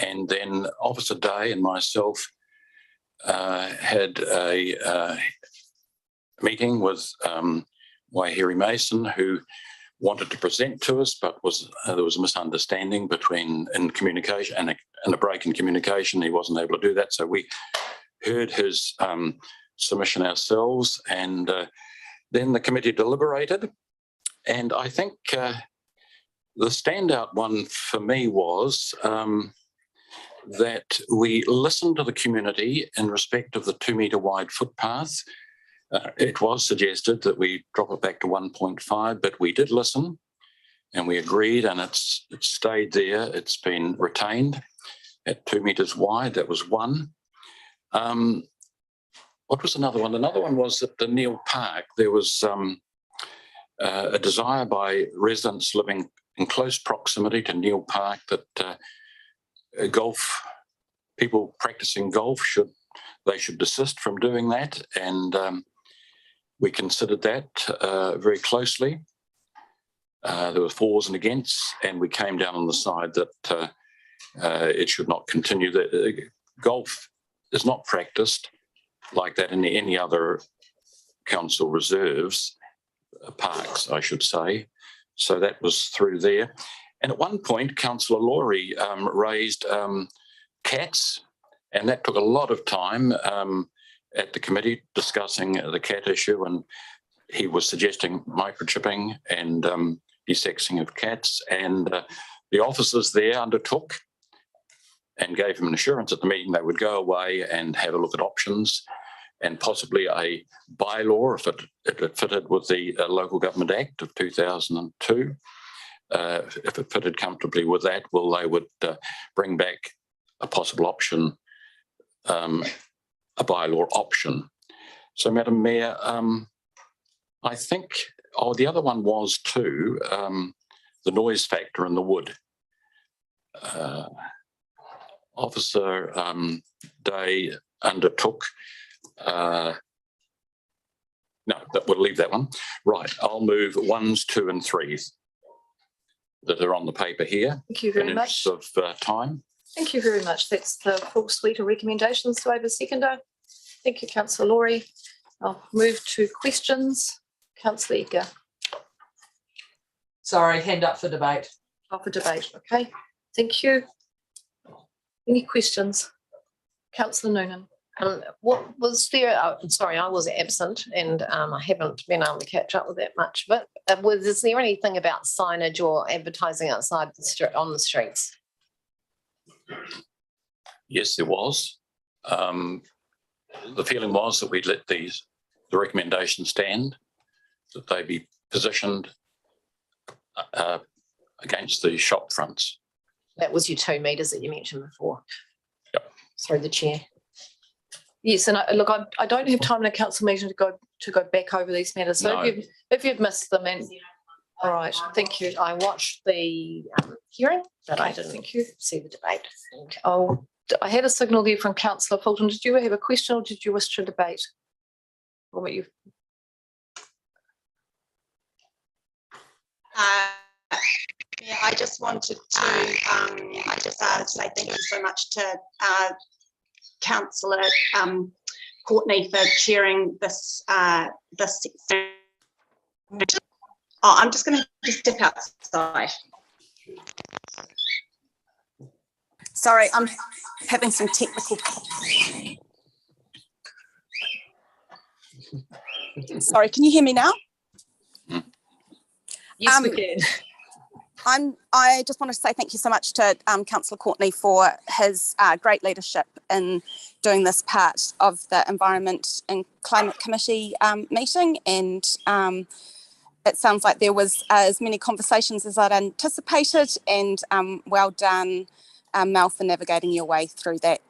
And then Officer Day and myself had a meeting with Waihiri Mason, who wanted to present to us, but there was a misunderstanding in communication and a break in communication. He wasn't able to do that, so we heard his submission ourselves, and then the committee deliberated. And I think the standout one for me was that we listened to the community in respect of the 2 metre wide footpath. It was suggested that we drop it back to 1.5, but we did listen and we agreed, and it's stayed there. It's been retained at 2 metres wide. That was one. What was another one? Another one was at the Neal Park. There was a desire by residents living in close proximity to Neal Park that people practicing golf should desist from doing that, and we considered that very closely. There were fors and against, and we came down on the side that it should not continue. Golf is not practiced like that in any other council reserves, parks, I should say. So that was through there. And at one point, Councillor Laurie raised cats, and that took a lot of time at the committee discussing the cat issue, and he was suggesting microchipping and desexing of cats, and the officers there undertook and gave him an assurance at the meeting they would go away and have a look at options and possibly a bylaw if it fitted with the Local Government Act of 2002. If it fitted comfortably with that, they would bring back a possible option, a bylaw option. So, Madam Mayor, I think, the other one was too, the noise factor in the wood. Officer Day undertook, no, we'll leave that one. Right, I'll move 1s, 2 and 3s that are on the paper here. Thank you very much. Of time. Thank you very much. That's the full suite of recommendations. Do I have a seconder? Thank you, Councillor Laurie. I'll move to questions. Councillor Eager. Sorry, hand up for debate. For debate, okay. Thank you. Any questions? Councillor Noonan. What was there? Sorry, I was absent and I haven't been able to catch up with that much. But is there anything about signage or advertising outside on the streets? Yes, there was. The feeling was that we'd let the recommendation stand, that they be positioned against the shop fronts. That was your 2 metres that you mentioned before. Yep. Through the chair. Yes, and look, I don't have time in a council meeting to go back over these matters. So No. if you've missed them, and all right, thank you. I watched the hearing, but I didn't see the debate. Oh, I had a signal there from Councillor Fulton. Did you have a question or did you wish to debate? Or what you? Yeah, I just wanted to say thank you so much to Councillor Courtney for chairing this section. Oh, I'm just going to step outside. Sorry, I'm having some technical problems. Sorry, can you hear me now? Yes, we can. I just want to say thank you so much to Councillor Courtney for his great leadership in doing this part of the Environment and Climate Committee meeting, and it sounds like there was as many conversations as I'd anticipated, and well done, Mel, for navigating your way through that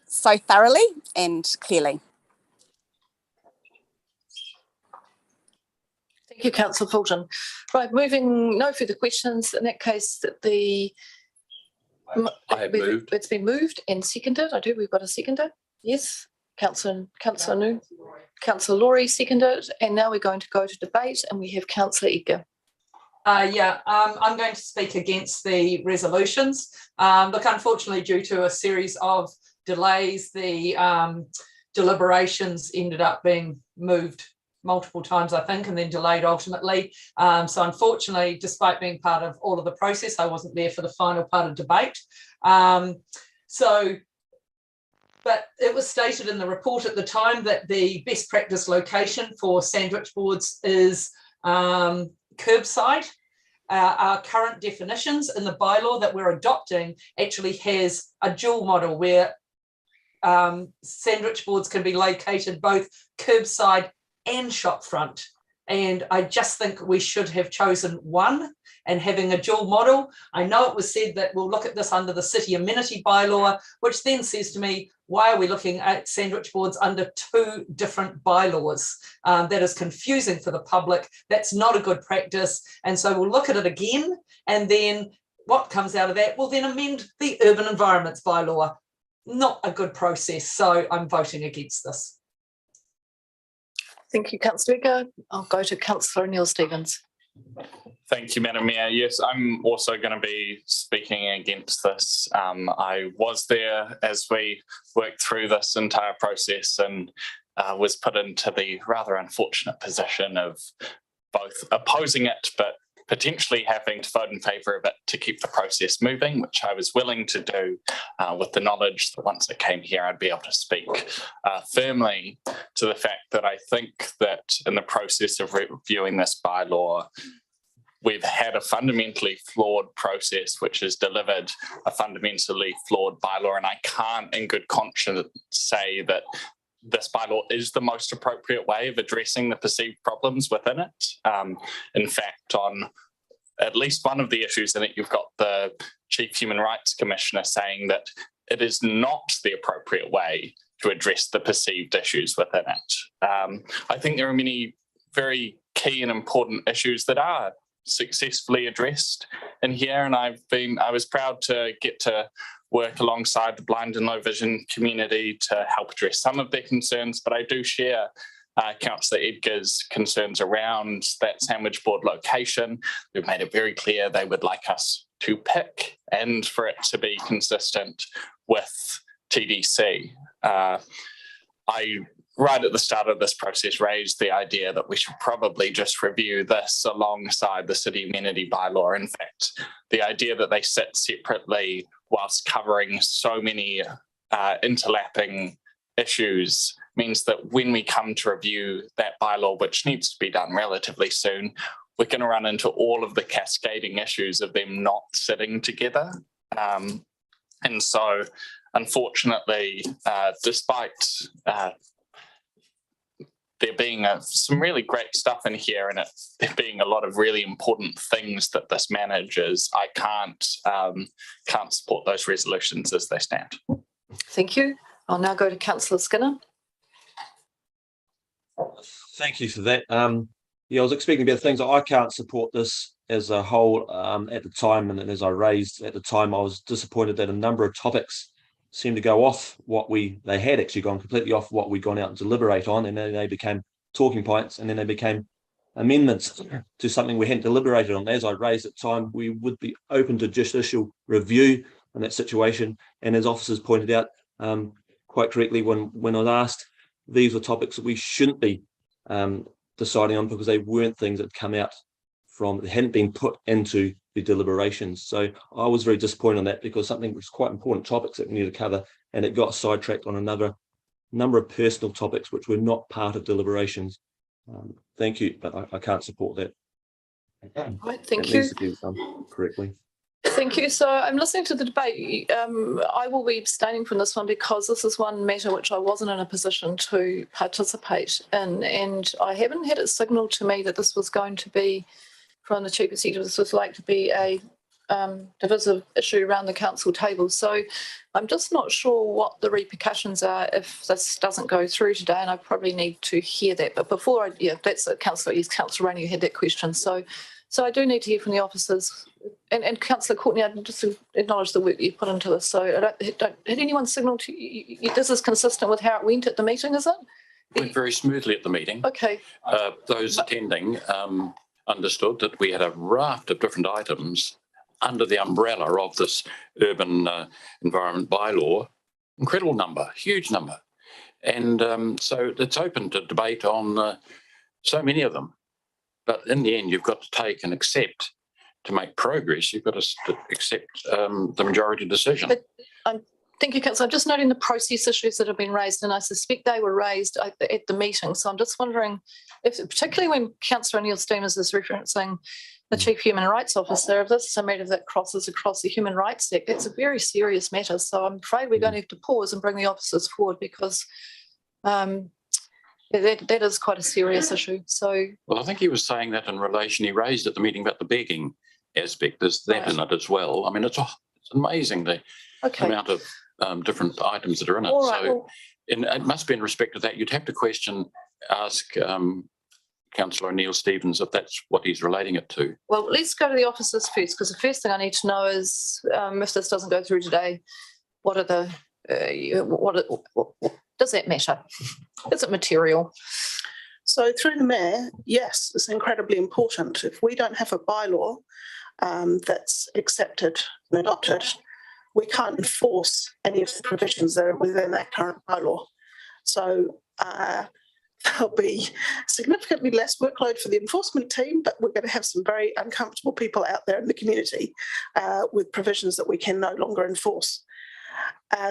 so thoroughly and clearly. Thank you, Councillor Fulton. Right, moving, no further questions. In that case, I have moved. It's been moved and seconded. We've got a seconder. Yes, Councillor New. Councillor Laurie seconded. And now we're going to go to debate and we have Councillor Eager. I'm going to speak against the resolutions. Look, unfortunately, due to a series of delays, the deliberations ended up being moved multiple times, I think, and then delayed ultimately. So unfortunately, despite being part of all of the process, I wasn't there for the final part of debate. But it was stated in the report at the time that the best practice location for sandwich boards is curbside. Our current definitions in the bylaw that we're adopting actually has a dual model where sandwich boards can be located both curbside and shop front, and I just think we should have chosen one and having a dual model. I know it was said that we'll look at this under the city amenity bylaw, which then says to me, why are we looking at sandwich boards under 2 different bylaws? That is confusing for the public. That's not a good practice, and so we'll look at it again, and then what comes out of that, we'll then amend the urban environments bylaw. Not a good process, so I'm voting against this. Thank you, Councillor Eager. I'll go to Councillor Neal Stevens. Thank you, Madam Mayor. Yes, I'm also going to be speaking against this. I was there as we worked through this entire process and was put into the rather unfortunate position of both opposing it, but potentially having to vote in favour of it to keep the process moving, which I was willing to do with the knowledge that once it came here, I'd be able to speak firmly to the fact that I think that in the process of reviewing this bylaw, we've had a fundamentally flawed process which has delivered a fundamentally flawed bylaw, and I can't in good conscience say that this bylaw is the most appropriate way of addressing the perceived problems within it. In fact, on at least one of the issues in it, you've got the Chief Human Rights Commissioner saying that it is not the appropriate way to address the perceived issues within it. I think there are many very key and important issues that are successfully addressed in here, and I was proud to get to work alongside the blind and low vision community to help address some of their concerns, but I do share Councillor Edgar's concerns around that sandwich board location. They've made it very clear they would like us to pick and for it to be consistent with TDC. I, right at the start of this process, raised the idea that we should probably just review this alongside the city amenity bylaw. In fact, the idea that they sit separately whilst covering so many interlapping issues means that when we come to review that bylaw, which needs to be done relatively soon, we're going to run into all of the cascading issues of them not sitting together. And so, unfortunately, despite there being some really great stuff in here and there being a lot of really important things that this manages, I can't support those resolutions as they stand. Thank you. I'll now go to Councillor Skinner. Thank you for that. Yeah, I was expecting better things. I can't support this as a whole at the time, and as I raised at the time, I was disappointed that a number of topics seemed to go off they had actually gone completely off what we'd gone out and deliberate on, and then they became talking points, and then they became amendments to something we hadn't deliberated on. As I raised at the time, we would be open to judicial review in that situation, and as officers pointed out quite correctly when I was asked, these were topics that we shouldn't be deciding on because they weren't things that come out from, they hadn't been put into the deliberations. So I was very disappointed on that because something was quite important topics that we needed to cover, and it got sidetracked on another number of personal topics which were not part of deliberations. Thank you, but I can't support that. Right, thank it you. Needs to be done correctly. Thank you. So I'm listening to the debate. I will be abstaining from this one because this is one matter which I wasn't in a position to participate in, and I haven't had it signalled to me that this was going to be, from the Chief Executive, this was like to be a divisive issue around the council table. So I'm just not sure what the repercussions are if this doesn't go through today, and I probably need to hear that. But before that's a Councillor, yes, Councillor Rainey, you had that question. So I do need to hear from the officers. And Councillor Courtney, I just acknowledge the work you put into this. So had anyone signalled to you, this is consistent with how it went at the meeting, is it? It went very smoothly at the meeting. Okay. Those attending understood that we had a raft of different items under the umbrella of this urban environment bylaw. Incredible number, huge number. And so it's open to debate on so many of them. But in the end, you've got to take and accept, to make progress, you've got to accept the majority decision. But thank you, Councillor. I'm just noting the process issues that have been raised, and I suspect they were raised at the meeting. So I'm just wondering, if, particularly when Councillor Neal Steamers is referencing the Chief Human Rights Officer, if this is a matter that crosses across the Human Rights Act, it's a very serious matter. So I'm afraid we're going to have to pause and bring the officers forward because that is quite a serious issue. So, well, I think he was saying that in relation, he raised at the meeting about the begging aspect. There's that in it as well. I mean, it's amazing the amount of different items that are in it. All right, so it must be in respect of that. You'd have to ask Councillor Neal Stevens if that's what he's relating it to. Well, let's go to the officers first, because the first thing I need to know is if this doesn't go through today, what are the does that matter? Is it material? So through the Mayor, yes, it's incredibly important. If we don't have a bylaw that's accepted and adopted, we can't enforce any of the provisions that are within that current bylaw. So there'll be significantly less workload for the enforcement team, but we're going to have some very uncomfortable people out there in the community with provisions that we can no longer enforce.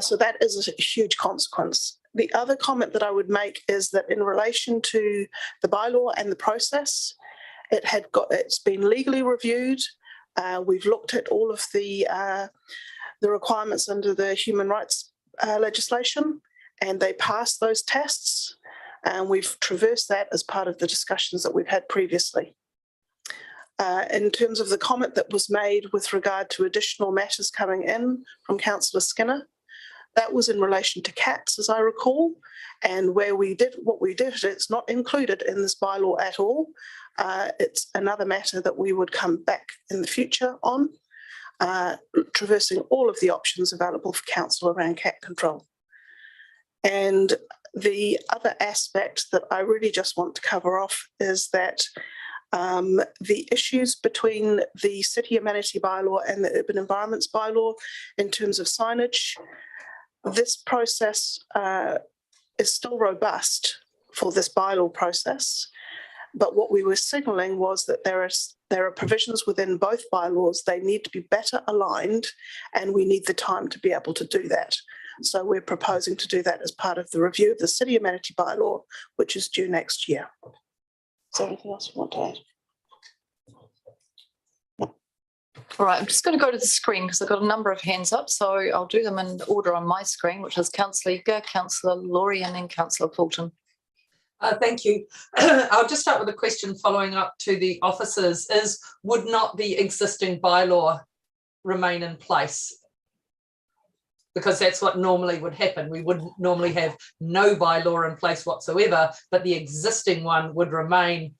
So that is a huge consequence. The other comment that I would make is that in relation to the bylaw and the process, it's been legally reviewed. We've looked at all of the requirements under the human rights legislation, and they passed those tests. And we've traversed that as part of the discussions that we've had previously. In terms of the comment that was made with regard to additional matters coming in from Councillor Skinner, That was in relation to cats, as I recall, and where we did what we did, it's not included in this bylaw at all. It's another matter that we would come back in the future on, traversing all of the options available for council around cat control. And the other aspect that I really just want to cover off is that the issues between the city amenity bylaw and the urban environments bylaw in terms of signage, this process is still robust for this bylaw process. But what we were signalling was that there are provisions within both bylaws. They need to be better aligned, and we need the time to be able to do that. So we're proposing to do that as part of the review of the city amenity bylaw, which is due next year. Is there anything else you want to add? All right, I'm just going to go to the screen because I've got a number of hands up, so I'll do them in order on my screen, which is Councillor Eager, Councillor Laurie, and then Councillor Fulton. Thank you. I'll just start with a question following up to the officers is, would not the existing bylaw remain in place? Because that's what normally would happen. We wouldn't normally have no bylaw in place whatsoever, but the existing one would remain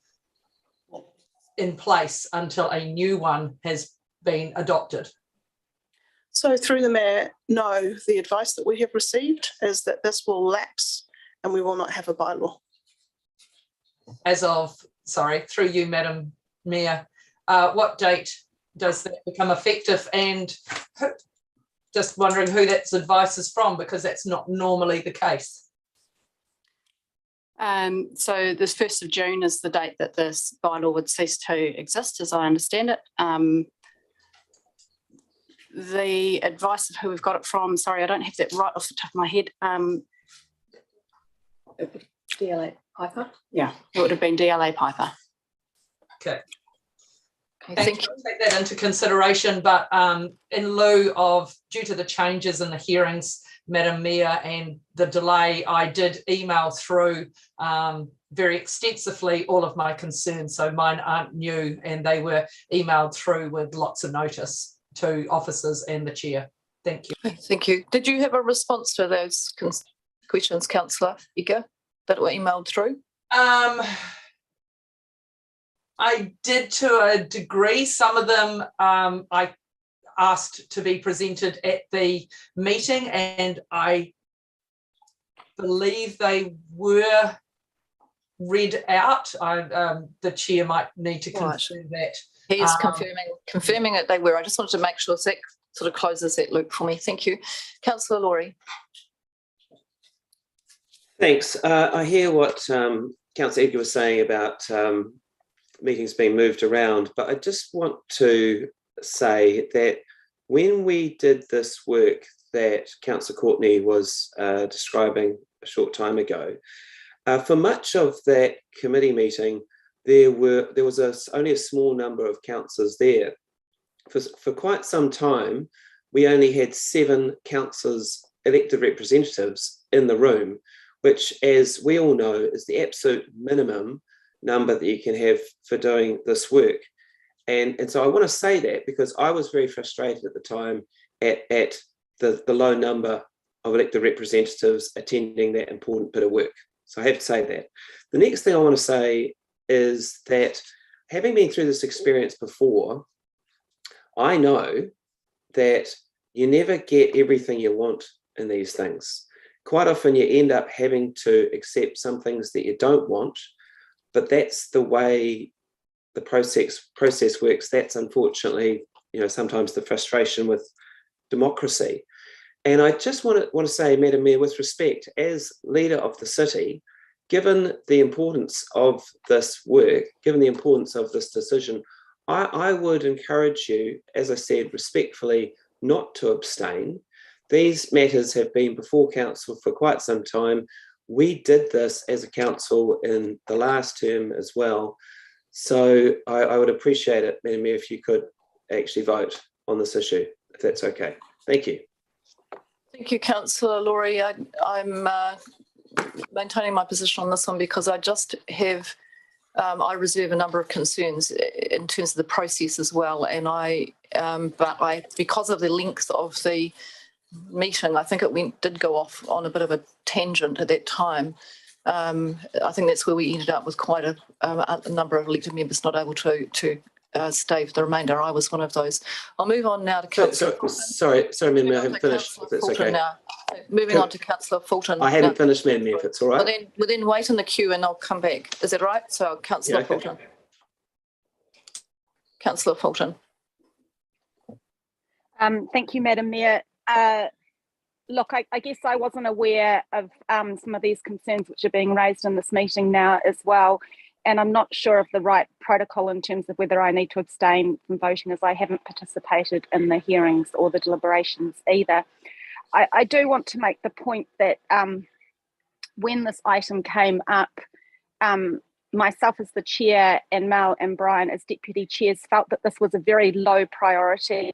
in place until a new one has been adopted. So through the Mayor, no, the advice that we have received is that this will lapse and we will not have a bylaw. As of, sorry, through you, Madam Mayor, what date does that become effective? And just wondering who that advice is from, because that's not normally the case. So this 1st of June is the date that this bylaw would cease to exist, as I understand it. The advice of who we've got it from, sorry, I don't have that right off the top of my head. DLA Piper? Yeah, it would have been DLA Piper. Okay. Thank you. I'll take that into consideration, but in lieu of, due to the changes in the hearings, Madam Mayor, and the delay, I did email through very extensively all of my concerns. So mine aren't new, and they were emailed through with lots of notice to officers and the chair. Thank you. Thank you. Did you have a response to those questions, Councillor Eager, that were emailed through? I did to a degree. Some of them I asked to be presented at the meeting, and I believe they were read out. The chair might need to confirm that. He is confirming that they were. I just wanted to make sure that sort of closes that loop for me. Thank you. Councillor Laurie. Thanks. I hear what Councillor Eager was saying about meetings being moved around, but I just want to say that when we did this work that Councillor Courtney was describing a short time ago, for much of that committee meeting, there was only a small number of councillors there. For quite some time, we only had 7 councillors, elected representatives in the room, which, as we all know, is the absolute minimum number that you can have for doing this work. And so I want to say that because I was very frustrated at the time at the low number of elected representatives attending that important bit of work. So I have to say that. The next thing I want to say is that having been through this experience before, I know that you never get everything you want in these things. Quite often you end up having to accept some things that you don't want, but that's the way the process works. That's unfortunately, sometimes the frustration with democracy. And I just want to say, Madam Mayor, with respect, as leader of the city, given the importance of this work, given the importance of this decision, I would encourage you, as I said, respectfully, not to abstain. These matters have been before council for quite some time. We did this as a council in the last term as well. So I would appreciate it, Madam Mayor, if you could actually vote on this issue, if that's okay. Thank you. Thank you, Councillor Laurie. I'm maintaining my position on this one because I just have, I reserve a number of concerns in terms of the process as well. And because of the length of the meeting, I think it did go off on a bit of a tangent at that time. I think that's where we ended up with quite a number of elected members not able to stay for the remainder. I was one of those. I'll move on now to Councillor. Sorry, Madam Mayor, I haven't finished. If it's okay. Now. Moving on to Councillor Fulton. I haven't finished, Madam Mayor, if it's all right. We'll then wait in the queue and I'll come back. Is that right? So Councillor Fulton. Councillor Fulton. Thank you, Madam Mayor. Look, I guess I wasn't aware of some of these concerns which are being raised in this meeting now as well. And I'm not sure of the right protocol in terms of whether I need to abstain from voting, as I haven't participated in the hearings or the deliberations either. I do want to make the point that when this item came up, myself as the chair and Mel and Brian as deputy chairs felt that this was a very low priority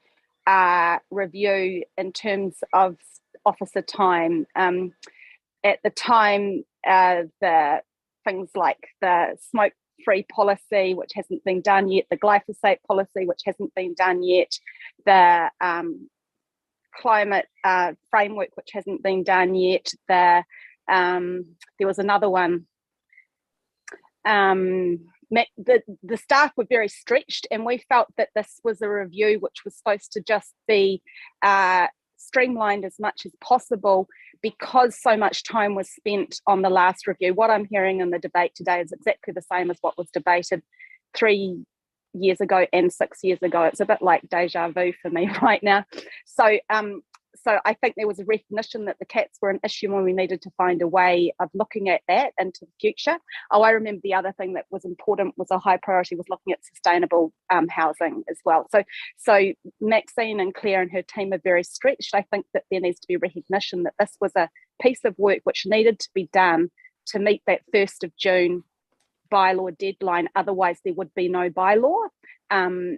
review in terms of officer time. At the time, the things like the smoke-free policy, which hasn't been done yet, the glyphosate policy, which hasn't been done yet, the climate framework, which hasn't been done yet, there was another one. The staff were very stretched, and we felt that this was a review which was supposed to just be streamlined as much as possible, because so much time was spent on the last review. What I'm hearing in the debate today is exactly the same as what was debated 3 years ago and 6 years ago. It's a bit like deja vu for me right now. So I think there was a recognition that the cats were an issue and we needed to find a way of looking at that into the future. Oh, I remember the other thing that was important, was a high priority, was looking at sustainable housing as well. So Maxine and Claire and her team are very stretched. I think that there needs to be recognition that this was a piece of work which needed to be done to meet that 1st of June bylaw deadline. Otherwise there would be no bylaw. And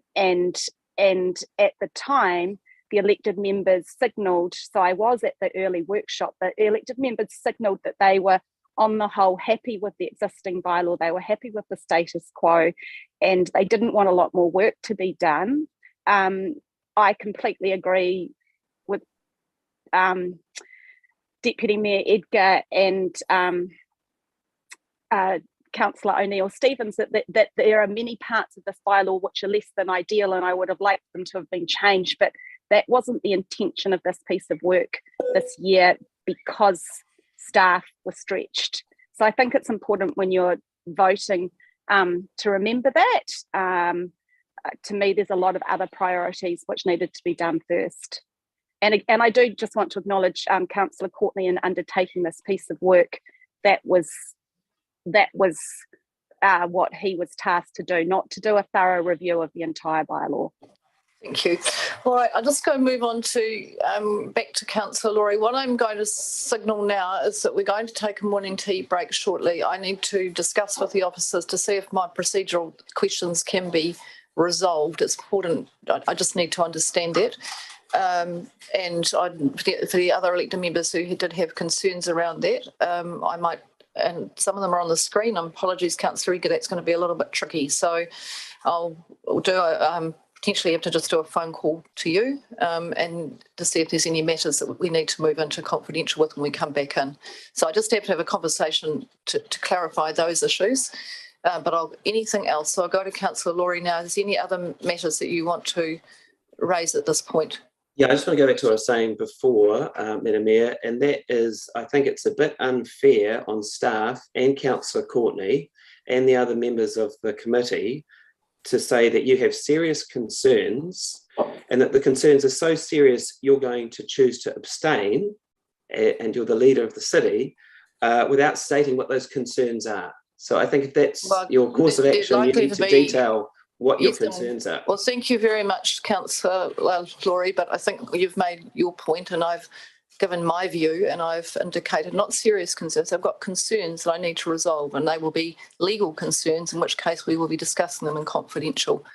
at the time, the elected members signalled, so I was at the early workshop, the elected members signalled that they were on the whole happy with the existing bylaw, they were happy with the status quo, and they didn't want a lot more work to be done. I completely agree with Deputy Mayor Edgar and Councillor O'Neill-Stevens that there are many parts of this bylaw which are less than ideal, and I would have liked them to have been changed, but that wasn't the intention of this piece of work this year, because staff were stretched. So I think it's important when you're voting to remember that. To me, there's a lot of other priorities which needed to be done first. And I do just want to acknowledge Councillor Courtney in undertaking this piece of work. That was what he was tasked to do, not to do a thorough review of the entire bylaw. Thank you. All right, I'm just going to move on to back to Councillor Laurie. What I'm going to signal now is that we're going to take a morning tea break shortly. I need to discuss with the officers to see if my procedural questions can be resolved. It's important. I just need to understand that. And for the other elected members who did have concerns around that, I might, and some of them are on the screen. Apologies, Councillor Edgar, that's going to be a little bit tricky. So I'll do potentially have to just do a phone call to you and to see if there's any matters that we need to move into confidential with when we come back in. So I just have to have a conversation to clarify those issues. But anything else? So I'll go to Councillor Laurie now. Is there any other matters that you want to raise at this point? Yeah, I just want to go back to what I was saying before, Madam Mayor, and that is, I think it's a bit unfair on staff and Councillor Courtney and the other members of the committee to say that you have serious concerns and that the concerns are so serious you're going to choose to abstain, and you're the leader of the city, without stating what those concerns are. So I think if that's your course of action, you need to detail what your concerns are. Well, thank you very much, Councillor Laurie, but I think you've made your point and I've given my view and I've indicated not serious concerns. I've got concerns that I need to resolve, and they will be legal concerns, in which case we will be discussing them in confidential.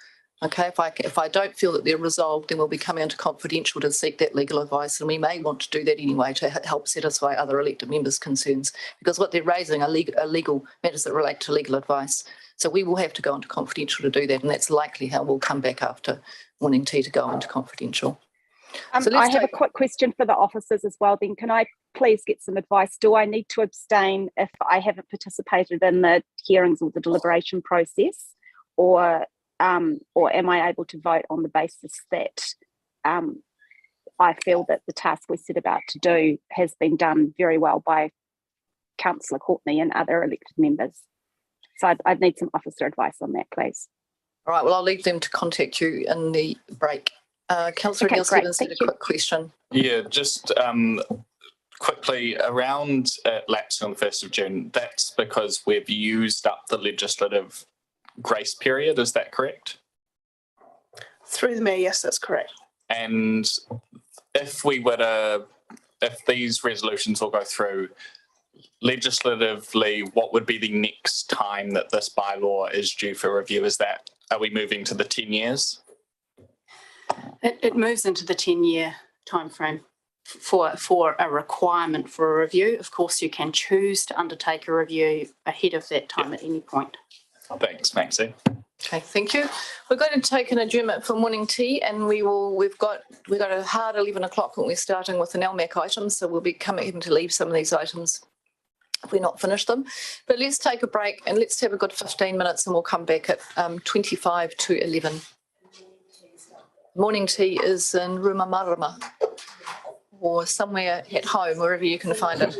Okay, if I don't feel that they're resolved, then we'll be coming into confidential to seek that legal advice, and we may want to do that anyway to help satisfy other elected members' concerns, because what they're raising are legal matters that relate to legal advice. So we will have to go into confidential to do that, and that's likely how we'll come back after morning tea to go into confidential. So I let's have a take, quick question for the officers as well. Then can I please get some advice? Do I need to abstain if I haven't participated in the hearings or the deliberation process, or am I able to vote on the basis that I feel that the task we're set about to do has been done very well by Councillor Courtney and other elected members? So I'd need some officer advice on that, please. all right, well, I'll leave them to contact you in the break. Councillor Neal Stevens had a quick question. Yeah, just quickly, around lapsing on the 1st of June, that's because we've used up the legislative grace period, is that correct? Through the Mayor, yes, that's correct. And if these resolutions all go through, legislatively, what would be the next time that this bylaw is due for review? Are we moving to the 10 years? It moves into the 10-year timeframe for a requirement for a review. Of course, you can choose to undertake a review ahead of that time at any point. Thanks, Maxine. Okay, thank you. We're going to take an adjournment for morning tea, and we've got a hard 11 o'clock when we're starting with an LMAC item, so we'll be having to leave some of these items if we're not finished them. But let's take a break and let's have a good 15 minutes, and we'll come back at 25 to 11. Morning tea is in Rumamarama or somewhere at home, wherever you can find it.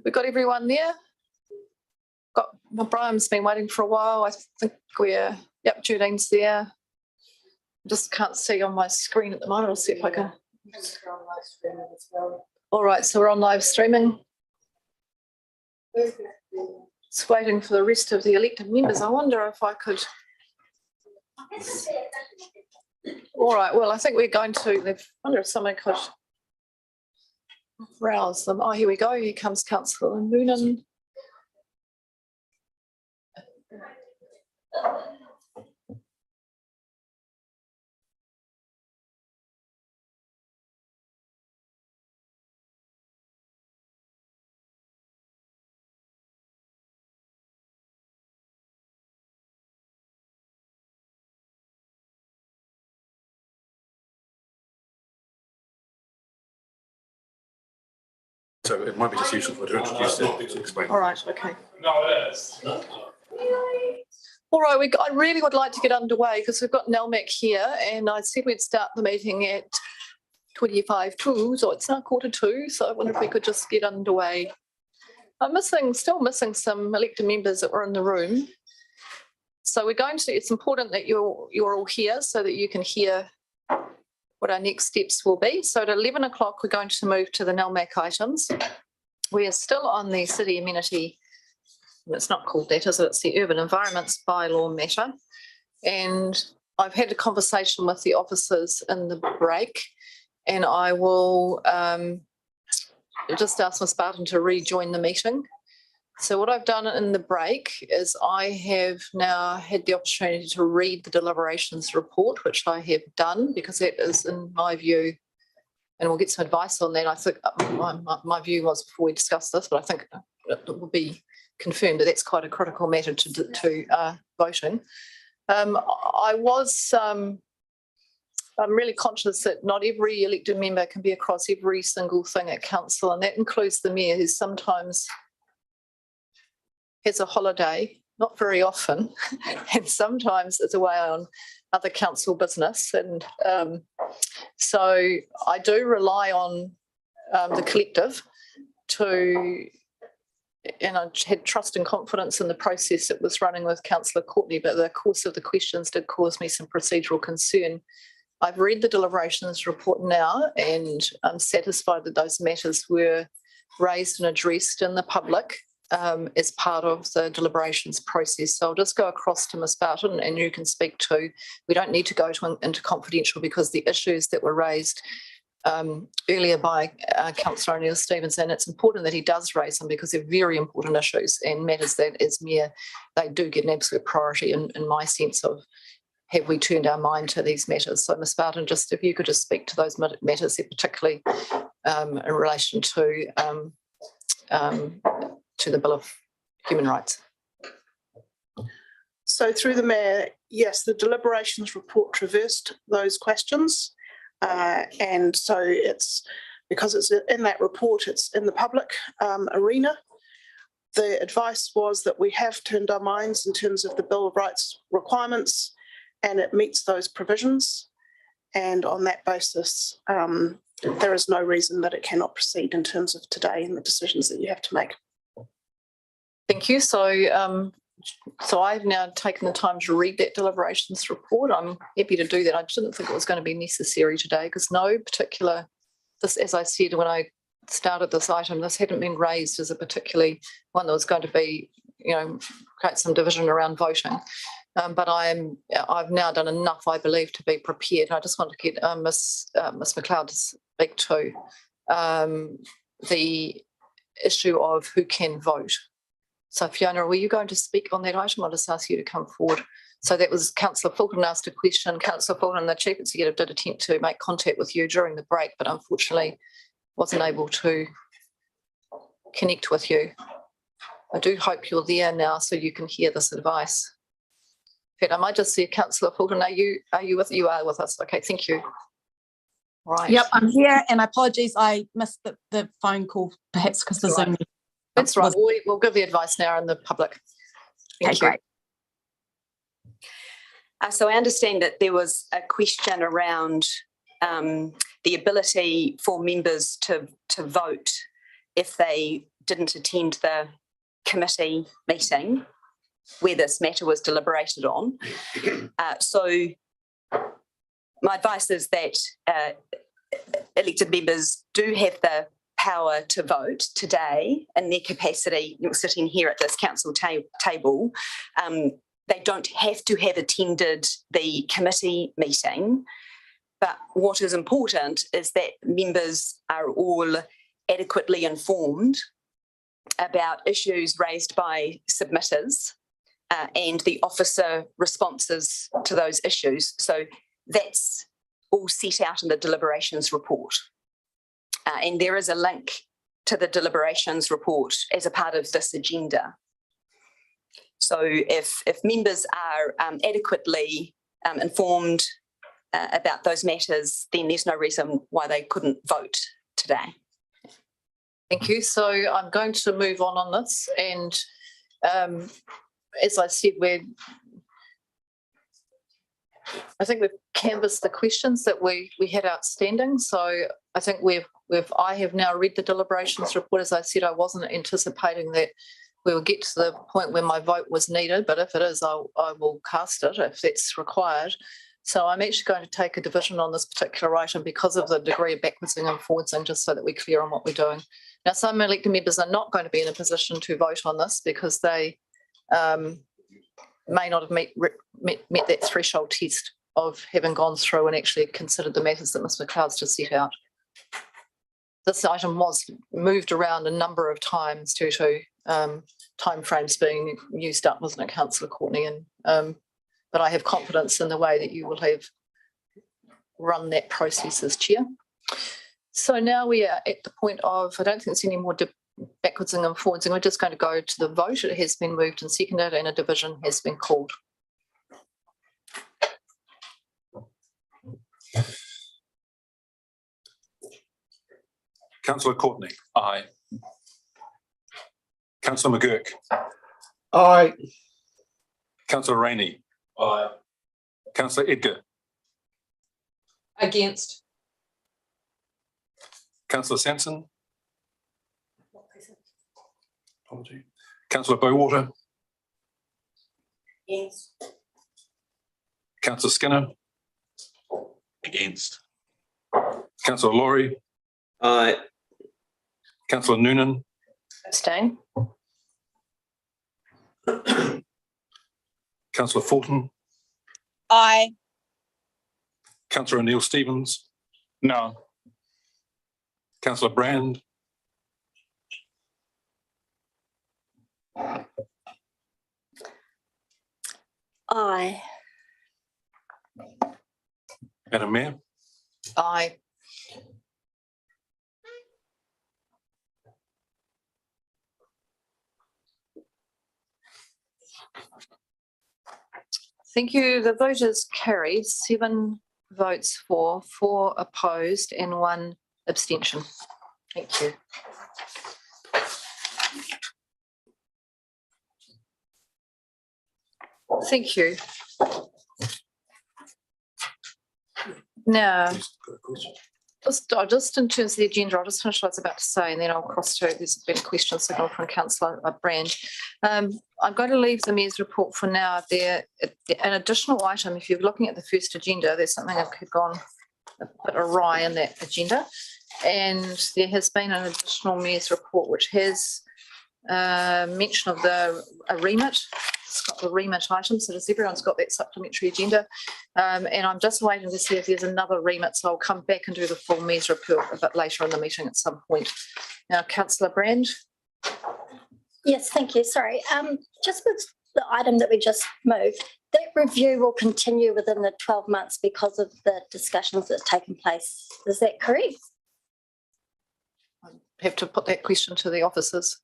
We got everyone there? Well, Brian's been waiting for a while. I think we're, yep, Julian's there. Just can't see on my screen at the moment. I'll see if I can. All right, so we're on live streaming. Just waiting for the rest of the elected members. I wonder if I could. All right, well, I think we're going to, I wonder if someone could rouse them. Oh, here we go. Here comes Councillor Noonan. So it might be just useful to introduce it to explain. All right, okay. All right, I really would like to get underway because we've got Nelmac here, and I said we'd start the meeting at 25:02, so it's now 1:45, so I wonder if we could just get underway. I'm still missing some elected members that were in the room. So we're going to, it's important that you're all here so that you can hear what our next steps will be. So at 11 o'clock, we're going to move to the Nelmac items. We are still on the city amenity, it's not called that, is it? It's the urban environments bylaw matter. And I've had a conversation with the officers in the break, and I will just ask Ms. Barton to rejoin the meeting. So what I've done in the break is I have now had the opportunity to read the deliberations report, which I have done because that is, in my view, and we'll get some advice on that. I think my view was before we discussed this, but I think it will be confirmed that that's quite a critical matter to voting. I'm really conscious that not every elected member can be across every single thing at council, and that includes the mayor, who sometimes has a holiday, not very often, and sometimes is away on other council business. And so I do rely on the collective to, and I had trust and confidence in the process that was running with Councillor Courtney, but the course of the questions did cause me some procedural concern. I've read the deliberations report now, and I'm satisfied that those matters were raised and addressed in the public as part of the deliberations process. So I'll just go across to Ms. Barton and you can speak to, we don't need to go into confidential because the issues that were raised earlier by Councillor Neal Stevenson, it's important that he does raise them because they're very important issues and matters that as mayor, they do get an absolute priority in my sense of have we turned our mind to these matters. So Ms. Barton, just if you could just speak to those matters, particularly in relation to the Bill of Human Rights. So through the Mayor, yes, the deliberations report traversed those questions. And so it's, because it's in that report, it's in the public arena. The advice was that we have turned our minds in terms of the Bill of Rights requirements, and it meets those provisions. And on that basis, there is no reason that it cannot proceed in terms of today and the decisions that you have to make. Thank you. So, so I've now taken the time to read that deliberations report. I'm happy to do that. I didn't think it was going to be necessary today because no particular, this, as I said when I started this item, this hadn't been raised as a particularly one that was going to be, you know, create some division around voting. But I've now done enough, I believe, to be prepared. I just want to get Ms. McLeod to speak to the issue of who can vote. So Fiona, were you going to speak on that item? I'll just ask you to come forward. So that was Councillor Fulton asked a question. Councillor Fulton, the Chief Executive, did attempt to make contact with you during the break, but unfortunately wasn't able to connect with you. I do hope you're there now so you can hear this advice. In fact, I might just see Councillor Fulton. Are you with? You are with us. Okay, thank you. Right. Yep, I'm here, and apologies, I missed the phone call, perhaps because the Zoom. That's right. We'll give the advice now in the public. Thank you. Great. So I understand that there was a question around the ability for members to vote if they didn't attend the committee meeting where this matter was deliberated on. So my advice is that elected members do have the power to vote today in their capacity, sitting here at this council table. They don't have to have attended the committee meeting, but what is important is that members are all adequately informed about issues raised by submitters and the officer responses to those issues. So that's all set out in the deliberations report. And there is a link to the deliberations report as a part of this agenda. So if members are adequately informed about those matters, then there's no reason why they couldn't vote today. Thank you. So I'm going to move on this, and as I said, I think we've canvassed the questions that we had outstanding. So I think I have now read the deliberations report. As I said, I wasn't anticipating that we will get to the point where my vote was needed, but if it is, I will cast it if that's required. So I'm actually going to take a division on this particular item because of the degree of backwardsing and forwardsing, just so that we're clear on what we're doing. Now, some elected members are not going to be in a position to vote on this because they may not have met that threshold test of having gone through and actually considered the matters that Ms McLeod's just set out. This item was moved around a number of times due to timeframes being used up, wasn't it, Councillor Courtney? And but I have confidence in the way that you will have run that process as chair. So now we are at the point of, I don't think there's any more backwardsing and forwardsing. We're just going to go to the vote. It has been moved and seconded, and a division has been called. Councillor Courtney. Aye. Councillor McGurk. Aye. Councillor Rainey. Aye. Councillor Edgar. Against. Councillor Sanson. Apology. Councillor Bowater. Yes. Councillor Skinner. Against. Councillor Laurie. Aye. Councillor Noonan. Abstain. Councillor Fulton. Aye. Councillor Neal Stevens. No. Councillor Brand. Aye. Madam Mayor. Aye. Thank you. The vote is carried. 7 votes for, 4 opposed, and 1 abstention. Thank you. Thank you. Now, just in terms of the agenda, I'll just finish what I was about to say, and then I'll cross to, there's been a question signal from Councillor Brand. I'm going to leave the Mayor's report for now. There, an additional item, if you're looking at the first agenda, there's something that had gone a bit awry in that agenda, and there has been an additional Mayor's report which has mention of a remit. It's got the remit item, so everyone's got that supplementary agenda, and I'm just waiting to see if there's another remit, so I'll come back and do the full Mayor's report a bit later in the meeting at some point. Now, Councillor Brand. Yes, thank you. Sorry. Just with the item that we just moved, that review will continue within the 12 months because of the discussions that's taken place. Is that correct? I have to put that question to the officers.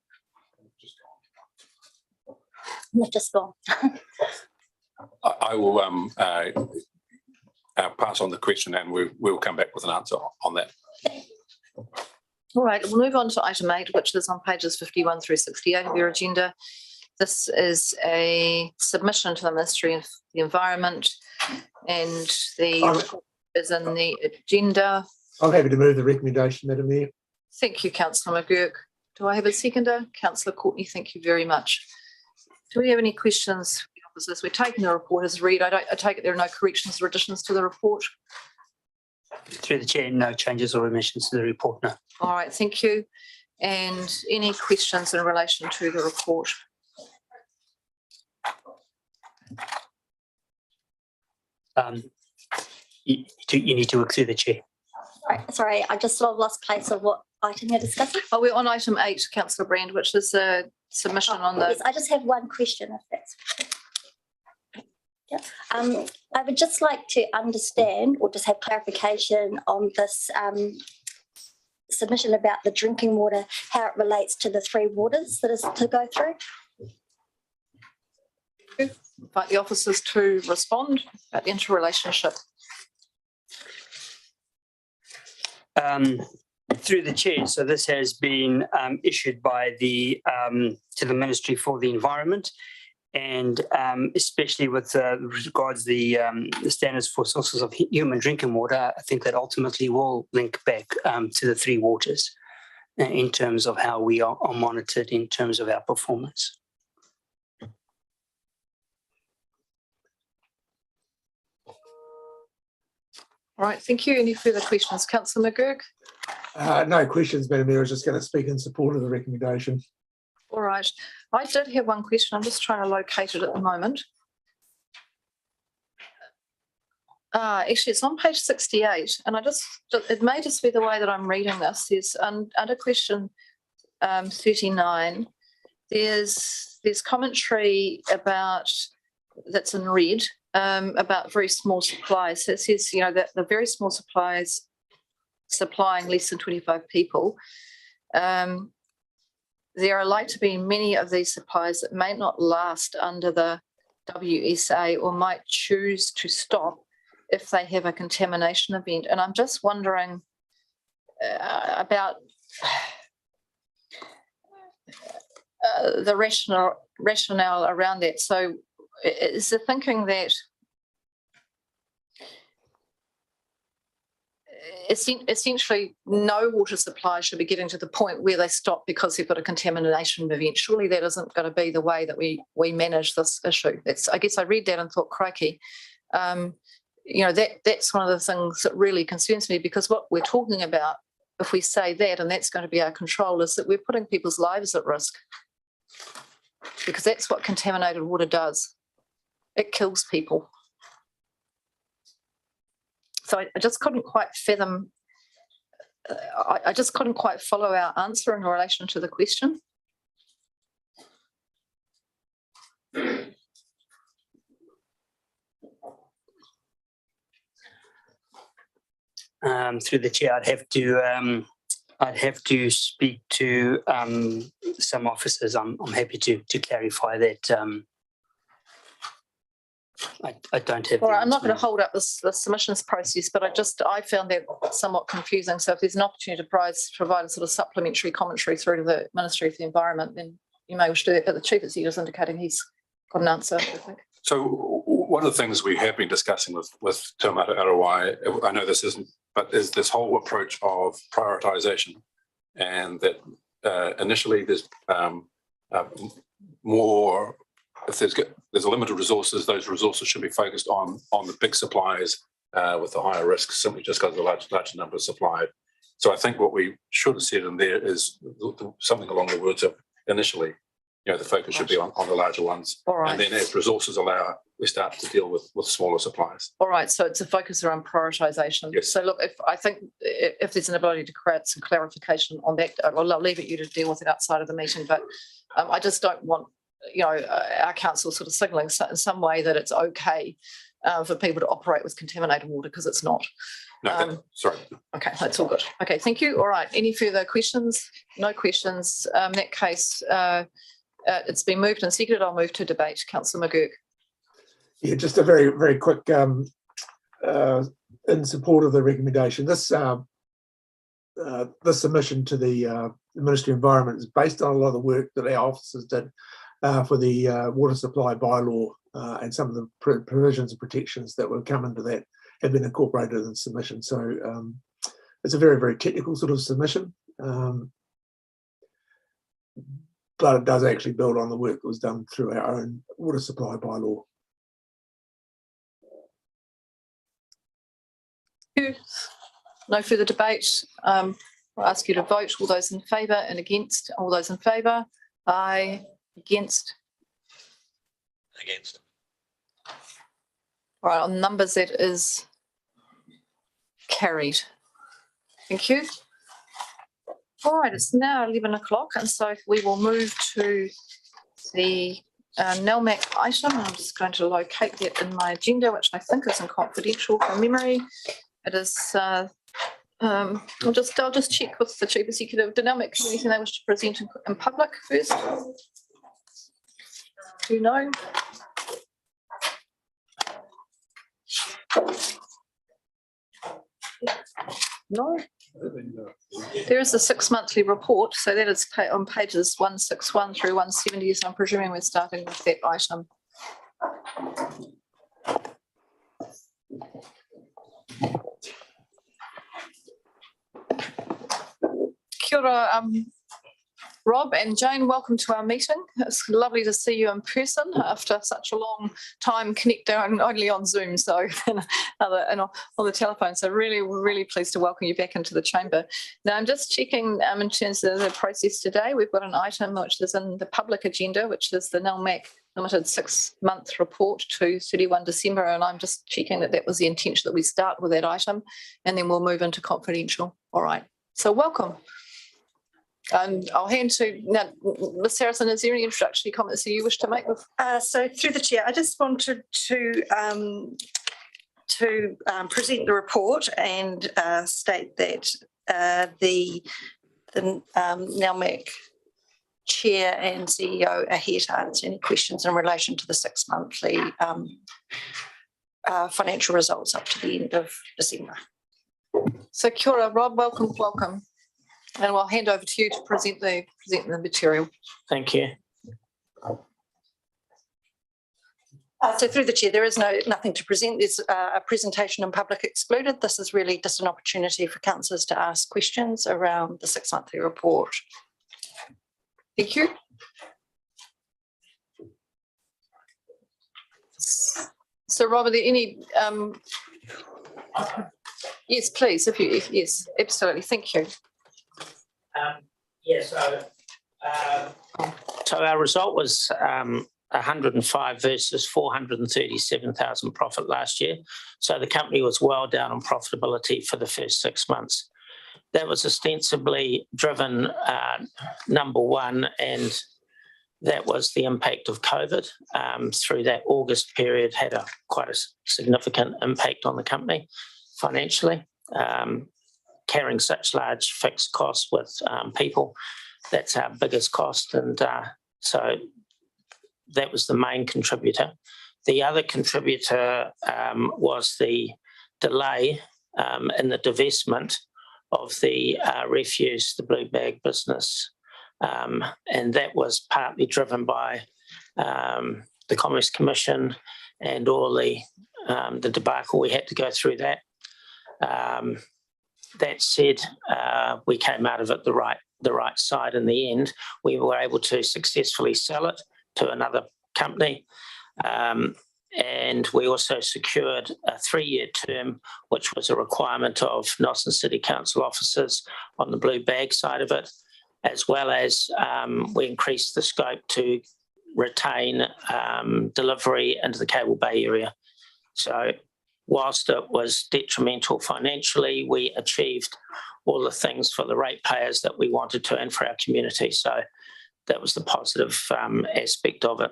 Just gone. I will pass on the question, and we'll come back with an answer on that. All right, we'll move on to item 8, which is on pages 51 through 68 of your agenda. This is a submission to the Ministry of the Environment, and the report is in the agenda. I'm happy to move the recommendation, Madam Mayor. Thank you, Councillor McGurk. Do I have a seconder? Councillor Courtney, thank you very much. Do we have any questions? Officers, we're taking the report as read. I take it there are no corrections or additions to the report. Through the chair, no changes or omissions to the report, no. All right, thank you. And any questions in relation to the report? You need to work through the chair. Right, sorry, I just sort of lost place of what item you're discussing. Oh, we're on item 8, Councillor Brand, which is a submission on the. Yes, I just have one question, if that's. Yeah. I would just like to understand or just have clarification on this submission about the drinking water, how it relates to the 3 waters that is to go through. Invite the officers to respond about the interrelationship. Through the chair, so this has been issued by the to the Ministry for the Environment, and especially with regards the standards for sources of human drinking water, I think that ultimately will link back to the 3 waters in terms of how we are monitored in terms of our performance. All right, thank you. Any further questions? Councillor McGurk? No questions, Madam Mayor. I was just going to speak in support of the recommendation. All right. I did have one question. I'm just trying to locate it at the moment. Actually, it's on page 68, and it may just be the way that I'm reading this. There's under question 39, there's commentary about, that's in red, about very small supplies. So it says, you know, that the very small supplies supplying less than 25 people. There are like to be many of these supplies that may not last under the WSA or might choose to stop if they have a contamination event. And I'm just wondering about the rationale around that. So is the thinking that essentially no water supply should be getting to the point where they stop because they've got a contamination event? Surely that isn't going to be the way that we manage this issue. I guess I read that and thought, crikey, you know, that's one of the things that really concerns me, because what we're talking about, if we say that and that's going to be our control, is that we're putting people's lives at risk, because that's what contaminated water does. It kills people. So I just couldn't quite fathom, I just couldn't quite follow our answer in relation to the question. Through the chair, I'd have to speak to some officers. I'm happy to clarify that. I don't have. All right, I'm not going to hold up the submissions process, but I found that somewhat confusing. So if there's an opportunity to provide a sort of supplementary commentary through to the Ministry for the Environment, then you may wish to do that. But the Chief Executive is indicating he's got an answer, I think. So one of the things we have been discussing with Te Amata Arawai, I know this isn't, but is this whole approach of prioritisation, and that initially there's more. If there's a limited resources, those resources should be focused on the big suppliers with the higher risks, simply just because of the large number supplied. So I think what we should have said in there is something along the words of initially, you know, the focus should be on the larger ones. All right. And then as resources allow, we start to deal with smaller suppliers. All right, so it's a focus around prioritisation. Yes. So look, if there's an ability to create some clarification on that, I'll leave it you to deal with it outside of the meeting, but I just don't want, you know, our council sort of signalling in some way that it's okay for people to operate with contaminated water, because it's not. No, sorry. Okay, that's all good. Okay, thank you. All right, any further questions? No questions. In that case, it's been moved and seconded. I'll move to debate. Councillor McGurk. Yeah, just a very, very quick in support of the recommendation. This submission to the Ministry of Environment is based on a lot of the work that our officers did for the water supply bylaw, and some of the provisions and protections that will come into that have been incorporated in the submission. So it's a very, very technical sort of submission. but it does actually build on the work that was done through our own water supply bylaw. Thank you. No further debate. I'll ask you to vote. All those in favour and against. All those in favour. Aye. Against. Against. All right, on numbers, that is carried. Thank you. All right, it's now 11 o'clock, and so we will move to the NELMAC item. I'm just going to locate that in my agenda, which I think is in confidential from memory. It is. I'll just check with the Chief Executive. Did NELMAC have anything they wish to present in public first? Do you know? No. There is a 6 monthly report, so that is on pages 161 through 170. So I'm presuming we're starting with that item. Kia ora, Rob and Jane, welcome to our meeting. It's lovely to see you in person after such a long time connecting only on Zoom, so and on the telephone. So really pleased to welcome you back into the chamber. Now I'm just checking in terms of the process today. We've got an item which is in the public agenda, which is the NELMAC Limited 6-month report to 31 December, and I'm just checking that was the intention that we start with that item, and then we'll move into confidential. All right. So welcome. And I'll hand to now, Ms. Harrison. Is there any introductory comments that you wish to make? So through the chair, I just wanted to present the report and state that the NELMAC chair and CEO are here to answer any questions in relation to the 6-monthly financial results up to the end of December. So kia ora, Rob, welcome. And we'll hand over to you to present the material. Thank you. So through the chair, there is nothing to present. There's a presentation in public excluded. This is really just an opportunity for councillors to ask questions around the 6-monthly report. Thank you. So Rob, are there any yes, please, yes, absolutely. Thank you. So our result was 105 versus 437,000 profit last year. So the company was well down on profitability for the first 6 months. That was ostensibly driven, number one, and that was the impact of COVID through that August period had quite a significant impact on the company financially. Carrying such large fixed costs with people, that's our biggest cost, and so that was the main contributor. The other contributor was the delay in the divestment of the refuse, the blue bag business, and that was partly driven by the Commerce Commission and all the debacle we had to go through that. That said, we came out of it the right side in the end. We were able to successfully sell it to another company, and we also secured a 3-year term, which was a requirement of Nelson City Council officers on the blue bag side of it, as well as we increased the scope to retain delivery into the Cable Bay area. So whilst it was detrimental financially, we achieved all the things for the ratepayers that we wanted to and for our community. So that was the positive aspect of it.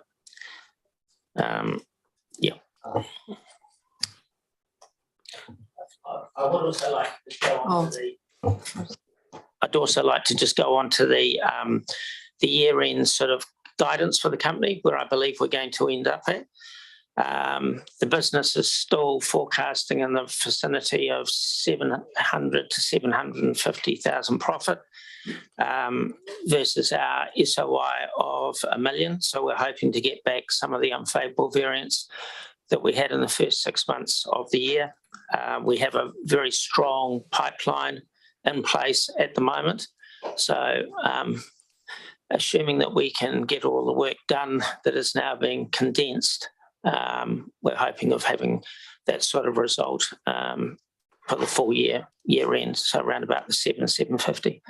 Yeah. I would also like to go on to the. I'd also like to just go on to the year-end sort of guidance for the company, where I believe we're going to end up at. The business is still forecasting in the vicinity of 700 to 750,000 profit versus our SOI of $1 million. So we're hoping to get back some of the unfavourable variance that we had in the first 6 months of the year. We have a very strong pipeline in place at the moment. So assuming that we can get all the work done that is now being condensed, we're hoping of having that sort of result for the full year end, so around about the 750.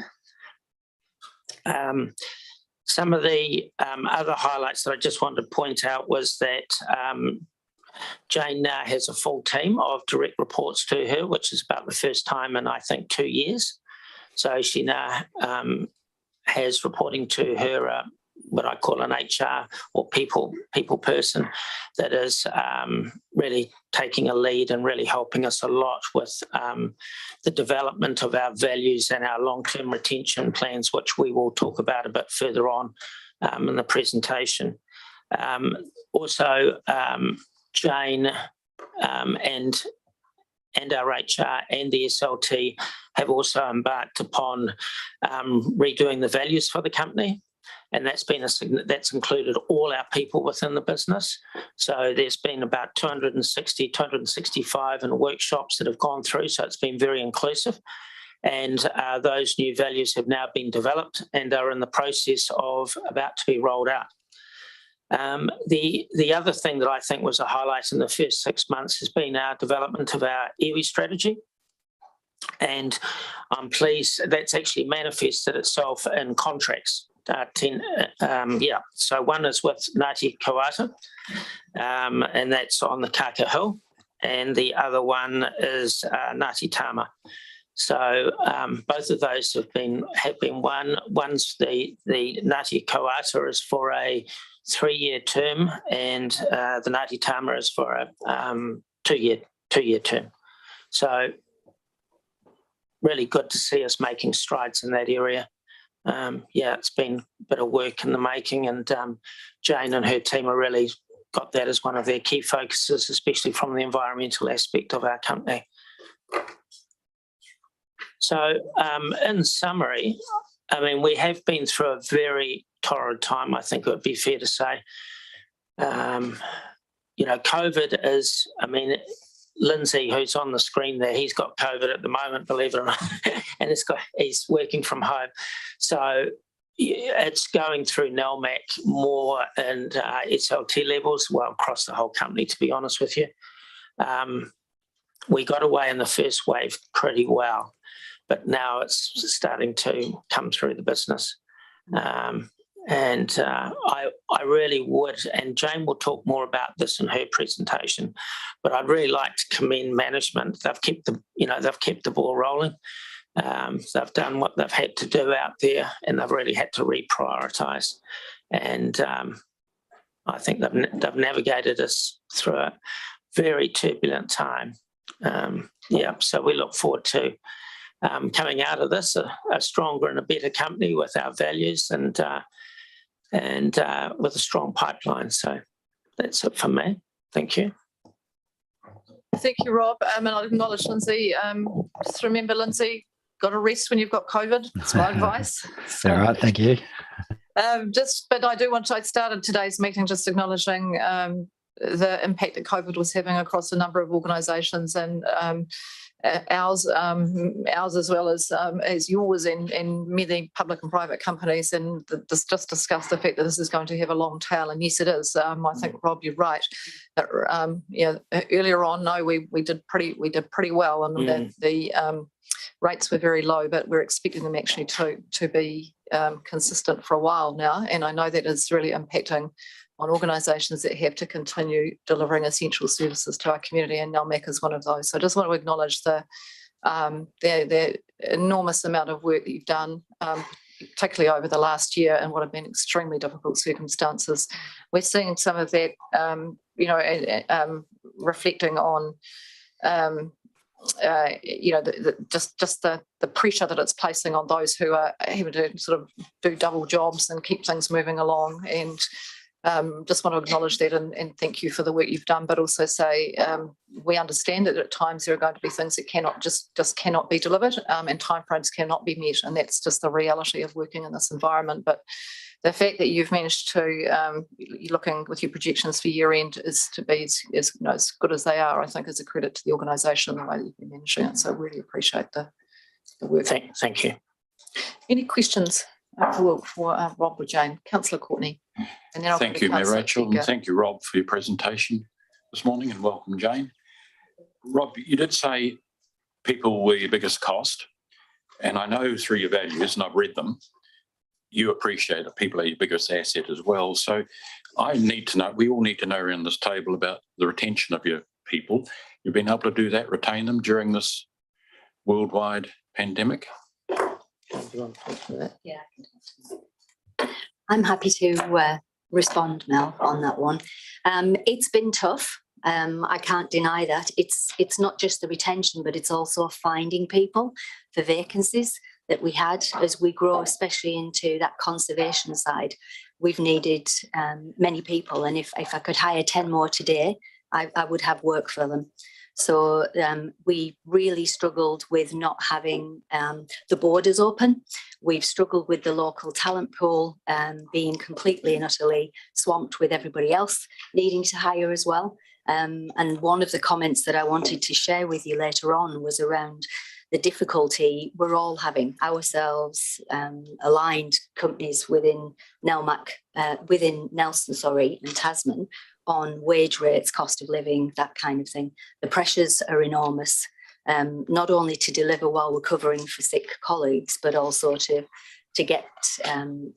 Some of the other highlights that I just wanted to point out was that Jane now has a full team of direct reports to her, which is about the first time in, I think, 2 years. So she now has reporting to her what I call an HR or people person that is really taking a lead and really helping us a lot with the development of our values and our long-term retention plans, which we will talk about a bit further on in the presentation. Also, Jane and our HR and the SLT have also embarked upon redoing the values for the company. And that's included all our people within the business. So there's been about 265 in workshops that have gone through. So it's been very inclusive. And those new values have now been developed and are in the process of about to be rolled out. The other thing that I think was a highlight in the first 6 months has been our development of our iwi strategy. And I'm pleased that's actually manifested itself in contracts. So one is with Ngāti Kauata, and that's on the Kaka Hill, and the other one is Ngāti Tama. So both of those have been won. One's the Ngāti Kauata is for a 3-year term, and the Ngāti Tama is for a 2-year term. So really good to see us making strides in that area. It's been a bit of work in the making, and Jane and her team have really got that as one of their key focuses, especially from the environmental aspect of our company. So in summary, I mean, we have been through a very torrid time, I think it would be fair to say. COVID is, I mean, Lindsay, who's on the screen there, he's got COVID at the moment, believe it or not, and he's working from home. So it's going through NELMAC more and SLT levels, well, across the whole company, to be honest with you. We got away in the first wave pretty well, but now it's starting to come through the business. I really would, and Jane will talk more about this in her presentation, but I'd really like to commend management. They've kept the ball rolling. They've done what they've had to do out there, and they've really had to reprioritise. And I think they've navigated us through a very turbulent time. So we look forward to coming out of this a stronger and a better company with our values and with a strong pipeline. So that's it for me. Thank you. Thank you, Rob. And I'll acknowledge Lindsay. Just remember, Lindsay, got to rest when you've got COVID. That's my advice. All right, thank you. But I started today's meeting just acknowledging the impact that COVID was having across a number of organisations, and ours as well as yours and many public and private companies, and just discuss the fact that this is going to have a long tail. And yes, it is. I think, Rob, you're right. That, earlier on, we did pretty well, and the rates were very low, but we're expecting them actually to be consistent for a while now. And I know that is really impacting on organisations that have to continue delivering essential services to our community, and NELMAC is one of those. So I just want to acknowledge the enormous amount of work that you've done, particularly over the last year in what have been extremely difficult circumstances. We're seeing some of that, reflecting on just the pressure that it's placing on those who are having to sort of do double jobs and keep things moving along. And just want to acknowledge that and thank you for the work you've done, but also say we understand that at times there are going to be things that cannot just cannot be delivered, and timeframes cannot be met, and that's just the reality of working in this environment. But the fact that you've managed to, looking with your projections for year end, is to be as good as they are, I think is a credit to the organisation and the way that you've been managing it. So I really appreciate the work. Thank you. Any questions for Rob or Jane. Councillor Courtney. And then I'll Thank go to you, Mayor Councillor Rachel, and Eager. thank you, Rob, for your presentation this morning, and welcome, Jane. Rob, you did say people were your biggest cost, and I know through your values, and I've read them, you appreciate that people are your biggest asset as well. So I need to know, we all need to know around this table about the retention of your people. You've been able to do that, retain them during this worldwide pandemic? Yeah, I'm happy to respond, Mel, on that one. It's been tough. I can't deny that. It's not just the retention, but it's also finding people for vacancies that we had as we grow, especially into that conservation side. We've needed many people, and if I could hire 10 more today, I would have work for them. So we really struggled with not having the borders open. We've struggled with the local talent pool being completely and utterly swamped with everybody else needing to hire as well. And one of the comments that I wanted to share with you later on was around the difficulty we're all having ourselves, aligned companies within within Nelson, and Tasman, on wage rates, cost of living, that kind of thing. The pressures are enormous, not only to deliver while we're covering for sick colleagues, but also to get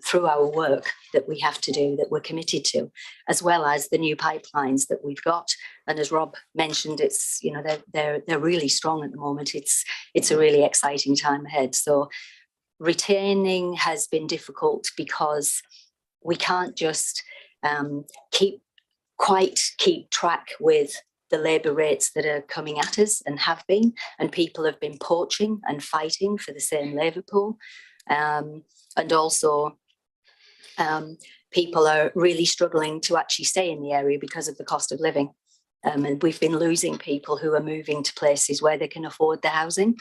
through our work that we have to do, that we're committed to, as well as the new pipelines that we've got. And as Rob mentioned, it's, you know, they're really strong at the moment. It's a really exciting time ahead. So retaining has been difficult because we can't just keep track with the labour rates that are coming at us and have been, and people have been poaching and fighting for the same labour pool. And also people are really struggling to actually stay in the area because of the cost of living. And we've been losing people who are moving to places where they can afford the housing.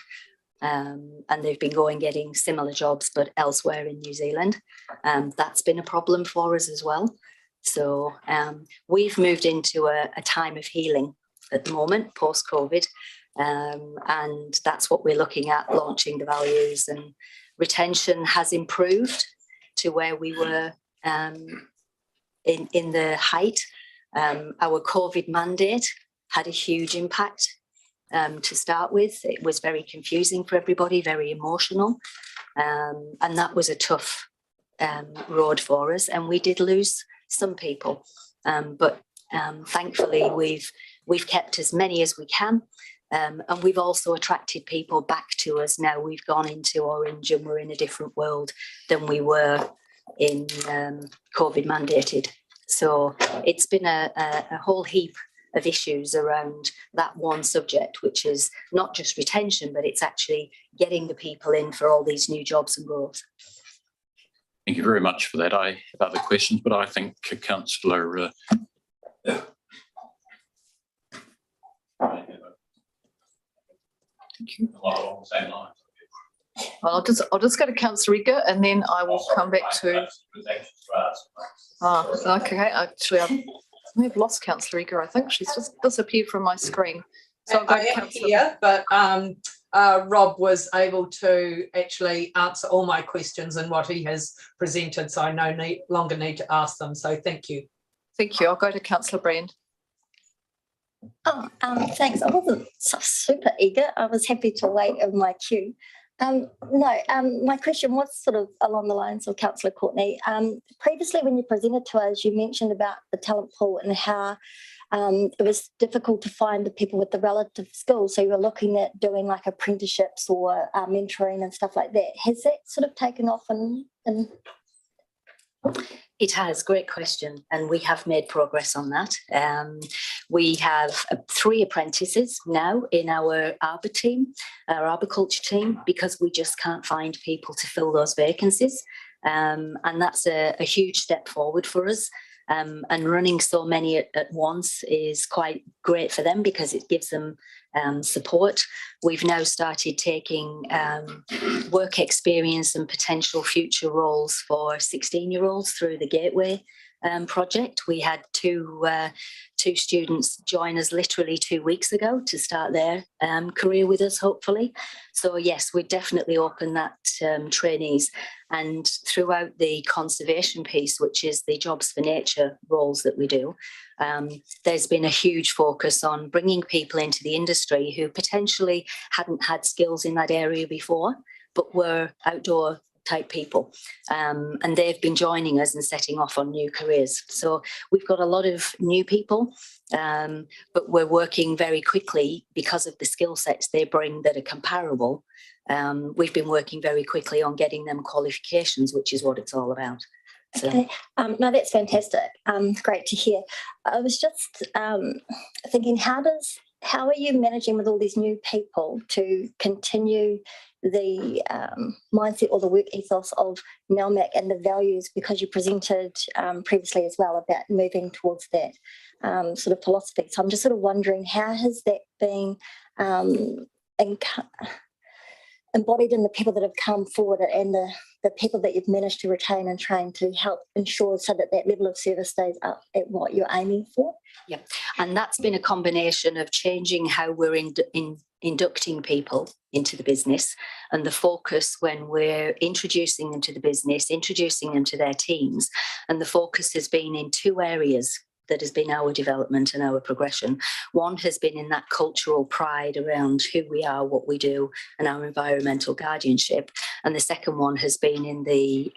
And they've been getting similar jobs, but elsewhere in New Zealand. That's been a problem for us as well. So we've moved into a time of healing at the moment, post-COVID. And that's what we're looking at, launching the values, and retention has improved to where we were in the height. Our COVID mandate had a huge impact to start with. It was very confusing for everybody, very emotional. And that was a tough road for us. And we did lose some people. But thankfully, we've kept as many as we can. And we've also attracted people back to us now. We've gone into Orange and we're in a different world than we were in COVID mandated. So it's been a whole heap of issues around that one subject, which is not just retention, but it's actually getting the people in for all these new jobs and growth. Thank you very much for that. I have other questions, but I think Councillor Thank you. Well, I'll just go to Councillor Eager, and then I will come back to. Okay. Actually, I've lost Councillor Eager. I think she's just disappeared from my screen. So I'll go to Councillor here, but Rob was able to actually answer all my questions in what he has presented, so I no longer need to ask them. So thank you. Thank you. I'll go to Councillor Brand. Oh, thanks. I wasn't super eager. I was happy to wait in my queue. My question was sort of along the lines of Councillor Courtney. Previously, when you presented to us, you mentioned about the talent pool and how it was difficult to find the people with the relative skills. So you were looking at doing like apprenticeships or mentoring and stuff like that. Has that sort of taken off? It has, great question, and we have made progress on that. We have 3 apprentices now in our arbour team, our arboriculture team, because we just can't find people to fill those vacancies. And that's a huge step forward for us. And running so many at once is quite great for them because it gives them support. We've now started taking work experience and potential future roles for 16-year-olds through the gateway project. We had two students join us literally 2 weeks ago to start their career with us, hopefully. So yes, we definitely open that trainees. And throughout the conservation piece, which is the jobs for nature roles that we do, there's been a huge focus on bringing people into the industry who potentially hadn't had skills in that area before, but were outdoor type people. And they've been joining us and setting off on new careers. So we've got a lot of new people, but we're working very quickly because of the skill sets they bring that are comparable. We've been working very quickly on getting them qualifications, which is what it's all about. So. Okay, no, that's fantastic. Great to hear. I was just thinking, how are you managing with all these new people to continue the mindset or the work ethos of NELMAC and the values, because you presented previously as well about moving towards that sort of philosophy. So I'm just sort of wondering, how has that been embodied in the people that have come forward and the people that you've managed to retain and train to help ensure so that that level of service stays up at what you're aiming for? Yeah, and that's been a combination of changing how we're inducting people into the business, and the focus when we're introducing them to the business, introducing them to their teams, and the focus has been in two areas that has been our development and our progression. One has been in that cultural pride around who we are, what we do, and our environmental guardianship. And the second one has been in the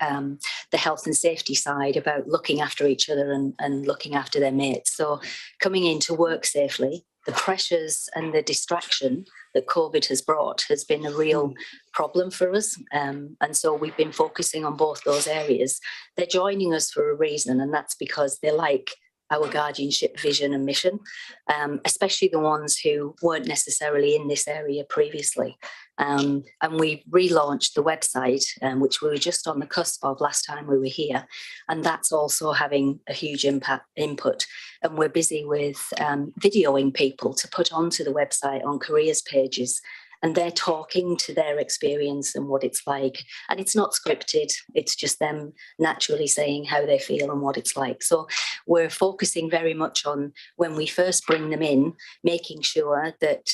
health and safety side, about looking after each other and looking after their mates. So coming in to work safely, the pressures and the distraction that COVID has brought has been a real problem for us. And so we've been focusing on both those areas. They're joining us for a reason, and that's because they like our guardianship vision and mission, especially the ones who weren't necessarily in this area previously. And we relaunched the website, which we were just on the cusp of last time we were here. And that's also having a huge input. And we're busy with videoing people to put onto the website on careers pages. And they're talking to their experience and what it's like. And it's not scripted, it's just them naturally saying how they feel and what it's like. So we're focusing very much on, when we first bring them in, making sure that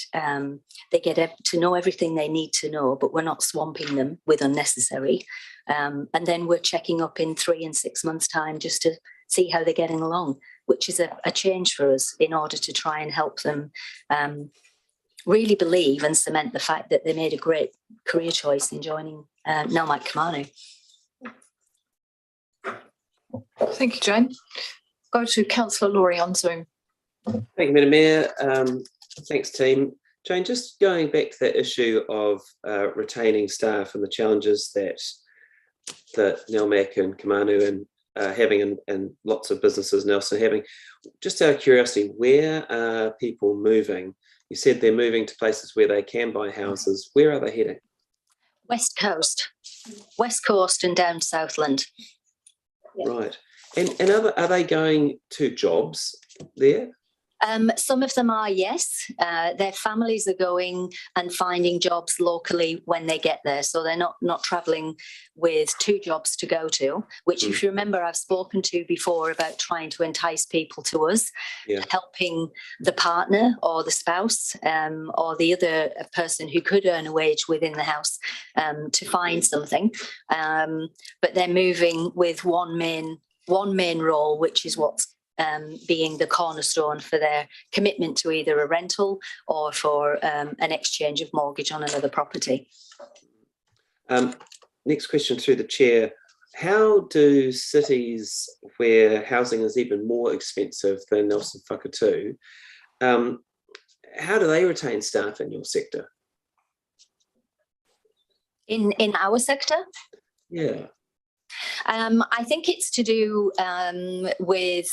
they get to know everything they need to know, but we're not swamping them with unnecessary. And then we're checking up in 3 and 6 months' time just to see how they're getting along, which is a change for us in order to try and help them really believe and cement the fact that they made a great career choice in joining NELMAC Kamanu. Thank you, Jane. Go to Councillor Laurie on Zoom. Thank you, Madam Mayor. Thanks, team. Jane, just going back to that issue of retaining staff and the challenges that NELMAC and Kamanu and having and lots of businesses now so having, just out of curiosity, where are people moving? You said they're moving to places where they can buy houses. Where are they heading? West Coast and down Southland. Yeah. Right. And are they going to jobs there? Some of them are, yes. Their families are going and finding jobs locally when they get there. So they're not travelling with 2 jobs to go to, which if you remember, I've spoken to before about trying to entice people to us, helping the partner or the spouse or the other person who could earn a wage within the house to find something. But they're moving with one main role, which is what's being the cornerstone for their commitment to either a rental or for an exchange of mortgage on another property. Next question through the chair. How do cities where housing is even more expensive than Nelson Whakatū, how do they retain staff in your sector? In our sector? Yeah. I think it's to do with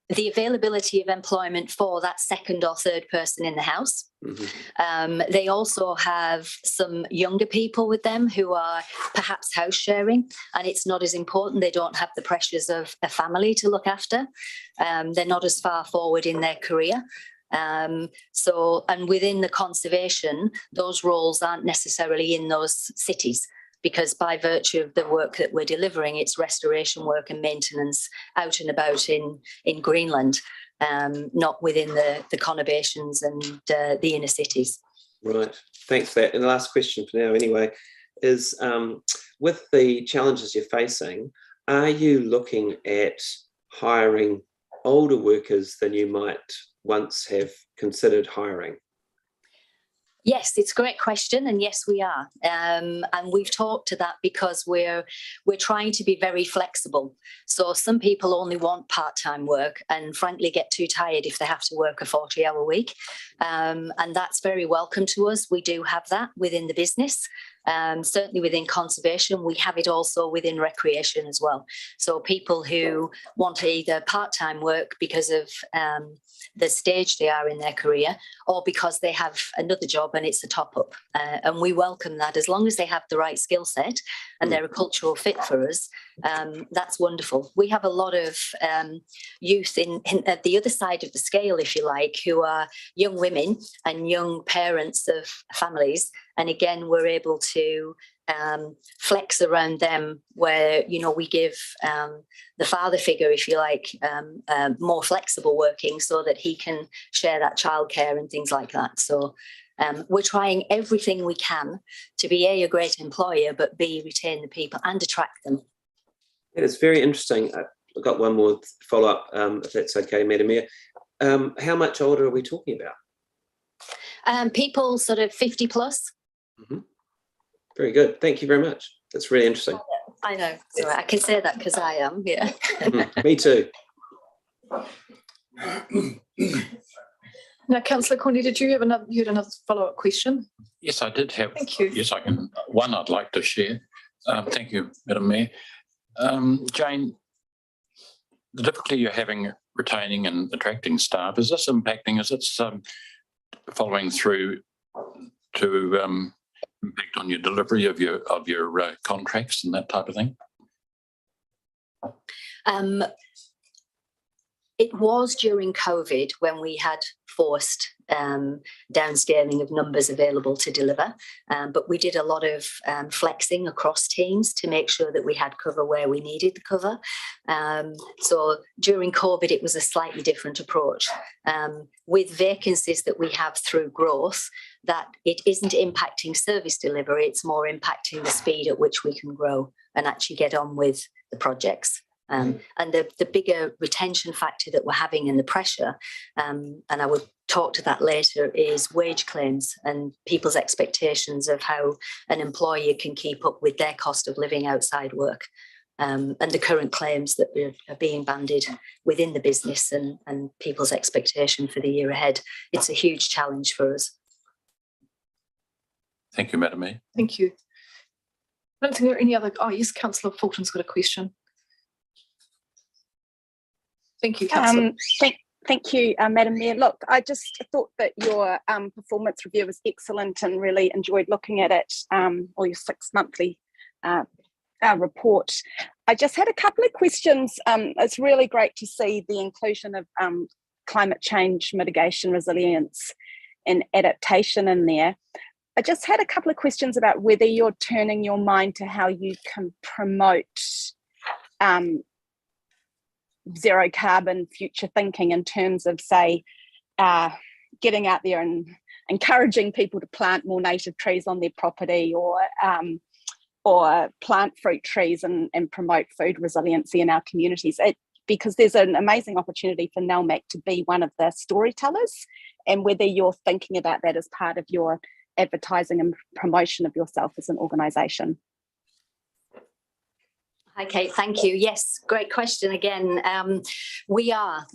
the availability of employment for that second or third person in the house. They also have some younger people with them who are perhaps house sharing, and it's not as important. They don't have the pressures of a family to look after. They're not as far forward in their career. And within the conservation, those roles aren't necessarily in those cities, because by virtue of the work that we're delivering, it's restoration work and maintenance out and about in Greenland, not within the conurbations and the inner cities. Right, thanks for that. And the last question for now anyway is, with the challenges you're facing, are you looking at hiring older workers than you might once have considered hiring? Yes, it's a great question, and yes, we are. And we've talked to that because we're trying to be very flexible. So some people only want part-time work and frankly get too tired if they have to work a 40-hour week. And that's very welcome to us. We do have that within the business. Certainly within conservation, we have it also within recreation as well. So people who want either part-time work because of the stage they are in their career, or because they have another job and it's a top-up. And we welcome that as long as they have the right skill set and they're a cultural fit for us. That's wonderful. We have a lot of youth at the other side of the scale, if you like, who are young women and young parents of families. And again, we're able to flex around them where, you know, we give the father figure, if you like, more flexible working so that he can share that childcare and things like that. So we're trying everything we can to be a great employer, but B, retain the people and attract them. It's very interesting. I've got one more follow-up, if that's okay, Madam Mayor. How much older are we talking about? People sort of 50 plus. Mm-hmm. Very good. Thank you very much. That's really interesting. I know. So I can say that because I am, yeah. Me too. Now, Councillor Corney, did you have another follow-up question? Yes, I did have. Thank you. Yes, I can. One I'd like to share. Thank you, Madam Mayor. Jane, the difficulty you're having retaining and attracting staff, is this impacting, is it following through to impact on your delivery of your contracts and that type of thing? It was during COVID when we had forced downscaling of numbers available to deliver, but we did a lot of flexing across teams to make sure that we had cover where we needed the cover. So during COVID, it was a slightly different approach. With vacancies that we have through growth, that it isn't impacting service delivery, it's more impacting the speed at which we can grow and actually get on with the projects. And the bigger retention factor that we're having and the pressure, and I would talk to that later, is wage claims and people's expectations of how an employer can keep up with their cost of living outside work, and the current claims that are being banded within the business and people's expectation for the year ahead. It's a huge challenge for us. Thank you, Madam Mayor. Thank you. I don't think there are any other. Oh, yes, Councillor Fulton's got a question. Thank you, Councillor. Thank you, Madam Mayor. Look, I just thought that your performance review was excellent and really enjoyed looking at it, or your 6-monthly report. I just had a couple of questions. It's really great to see the inclusion of climate change mitigation, resilience and adaptation in there. I just had a couple of questions about whether you're turning your mind to how you can promote zero carbon future thinking in terms of, say, getting out there and encouraging people to plant more native trees on their property, or plant fruit trees and promote food resiliency in our communities. Because there's an amazing opportunity for NELMAC to be one of the storytellers, and whether you're thinking about that as part of your advertising and promotion of yourself as an organisation. Hi, Kate. Thank you. Yes, great question again. We are.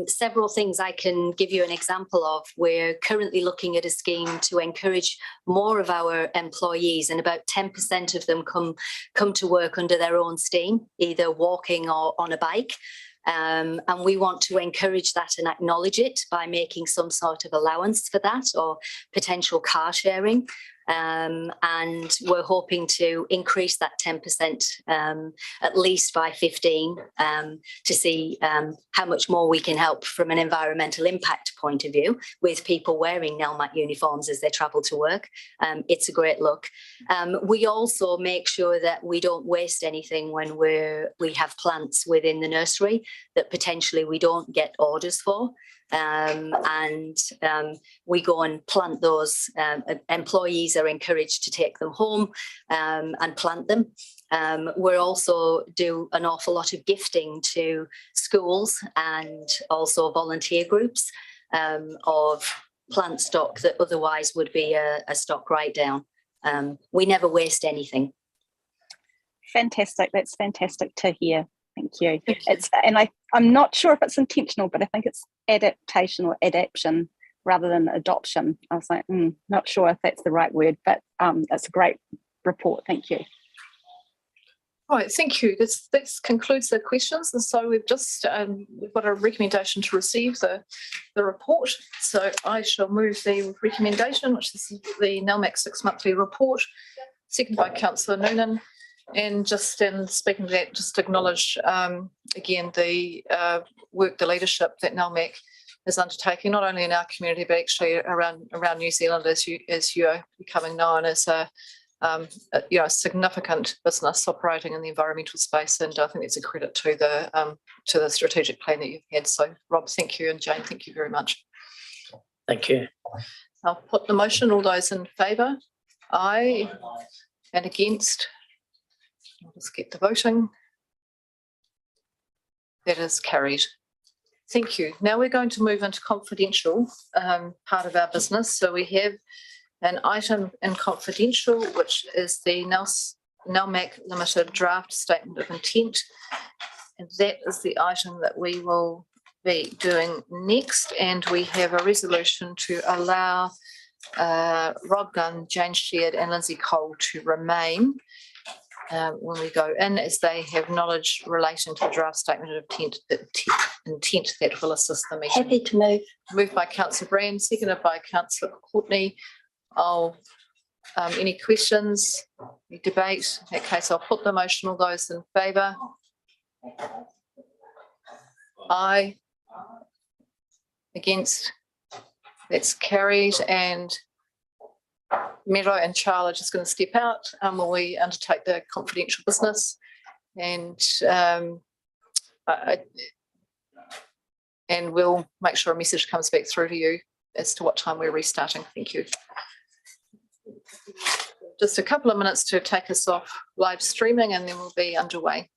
Several things I can give you an example of. We're currently looking at a scheme to encourage more of our employees, and about 10% of them come to work under their own steam, either walking or on a bike. And we want to encourage that and acknowledge it by making some sort of allowance for that, or potential car sharing. and we're hoping to increase that 10% at least by 15 to see how much more we can help from an environmental impact point of view with people wearing NELMAC uniforms as they travel to work. It's a great look. We also make sure that we don't waste anything when we have plants within the nursery that potentially we don't get orders for. We go and plant those. Employees are encouraged to take them home and plant them. We also do an awful lot of gifting to schools and also volunteer groups of plant stock that otherwise would be a stock write down. We never waste anything. Fantastic. That's fantastic to hear. Thank you. I'm not sure if it's intentional, but I think it's adaptation or adaption rather than adoption. I was like, not sure if that's the right word, but it's a great report. Thank you. Right, thank you. This concludes the questions, and so we've just we've got a recommendation to receive the report. So I shall move the recommendation, which is the NELMAC 6-monthly report, seconded by Councillor Noonan. And just in speaking to that, just acknowledge again the work, the leadership that NELMAC is undertaking, not only in our community but actually around New Zealand, as you are becoming known as a significant business operating in the environmental space. And I think it's a credit to the strategic plan that you've had. So Rob, thank you, and Jane, thank you very much. Thank you. I'll put the motion. All those in favour? Aye. And against? I'll just get the voting. That is carried. Thank you. Now we're going to move into confidential part of our business. So we have an item in confidential, which is the NELMAC Limited Draft Statement of Intent. And that is the item that we will be doing next. And we have a resolution to allow Rob Gunn, Jane Sheard and Lindsay Cole to remain when we go in, as they have knowledge relating to the draft statement of intent that will assist the meeting. Happy to move. Moved by Councillor Brand, seconded by Councillor Courtney. Any questions, any debate? In that case, I'll put the motion. All those in favour? Aye. Against? That's carried. And Mero and Charles are just going to step out while we undertake the confidential business, and we'll make sure a message comes back through to you as to what time we're restarting. Thank you. Just a couple of minutes to take us off live streaming, and then we'll be underway.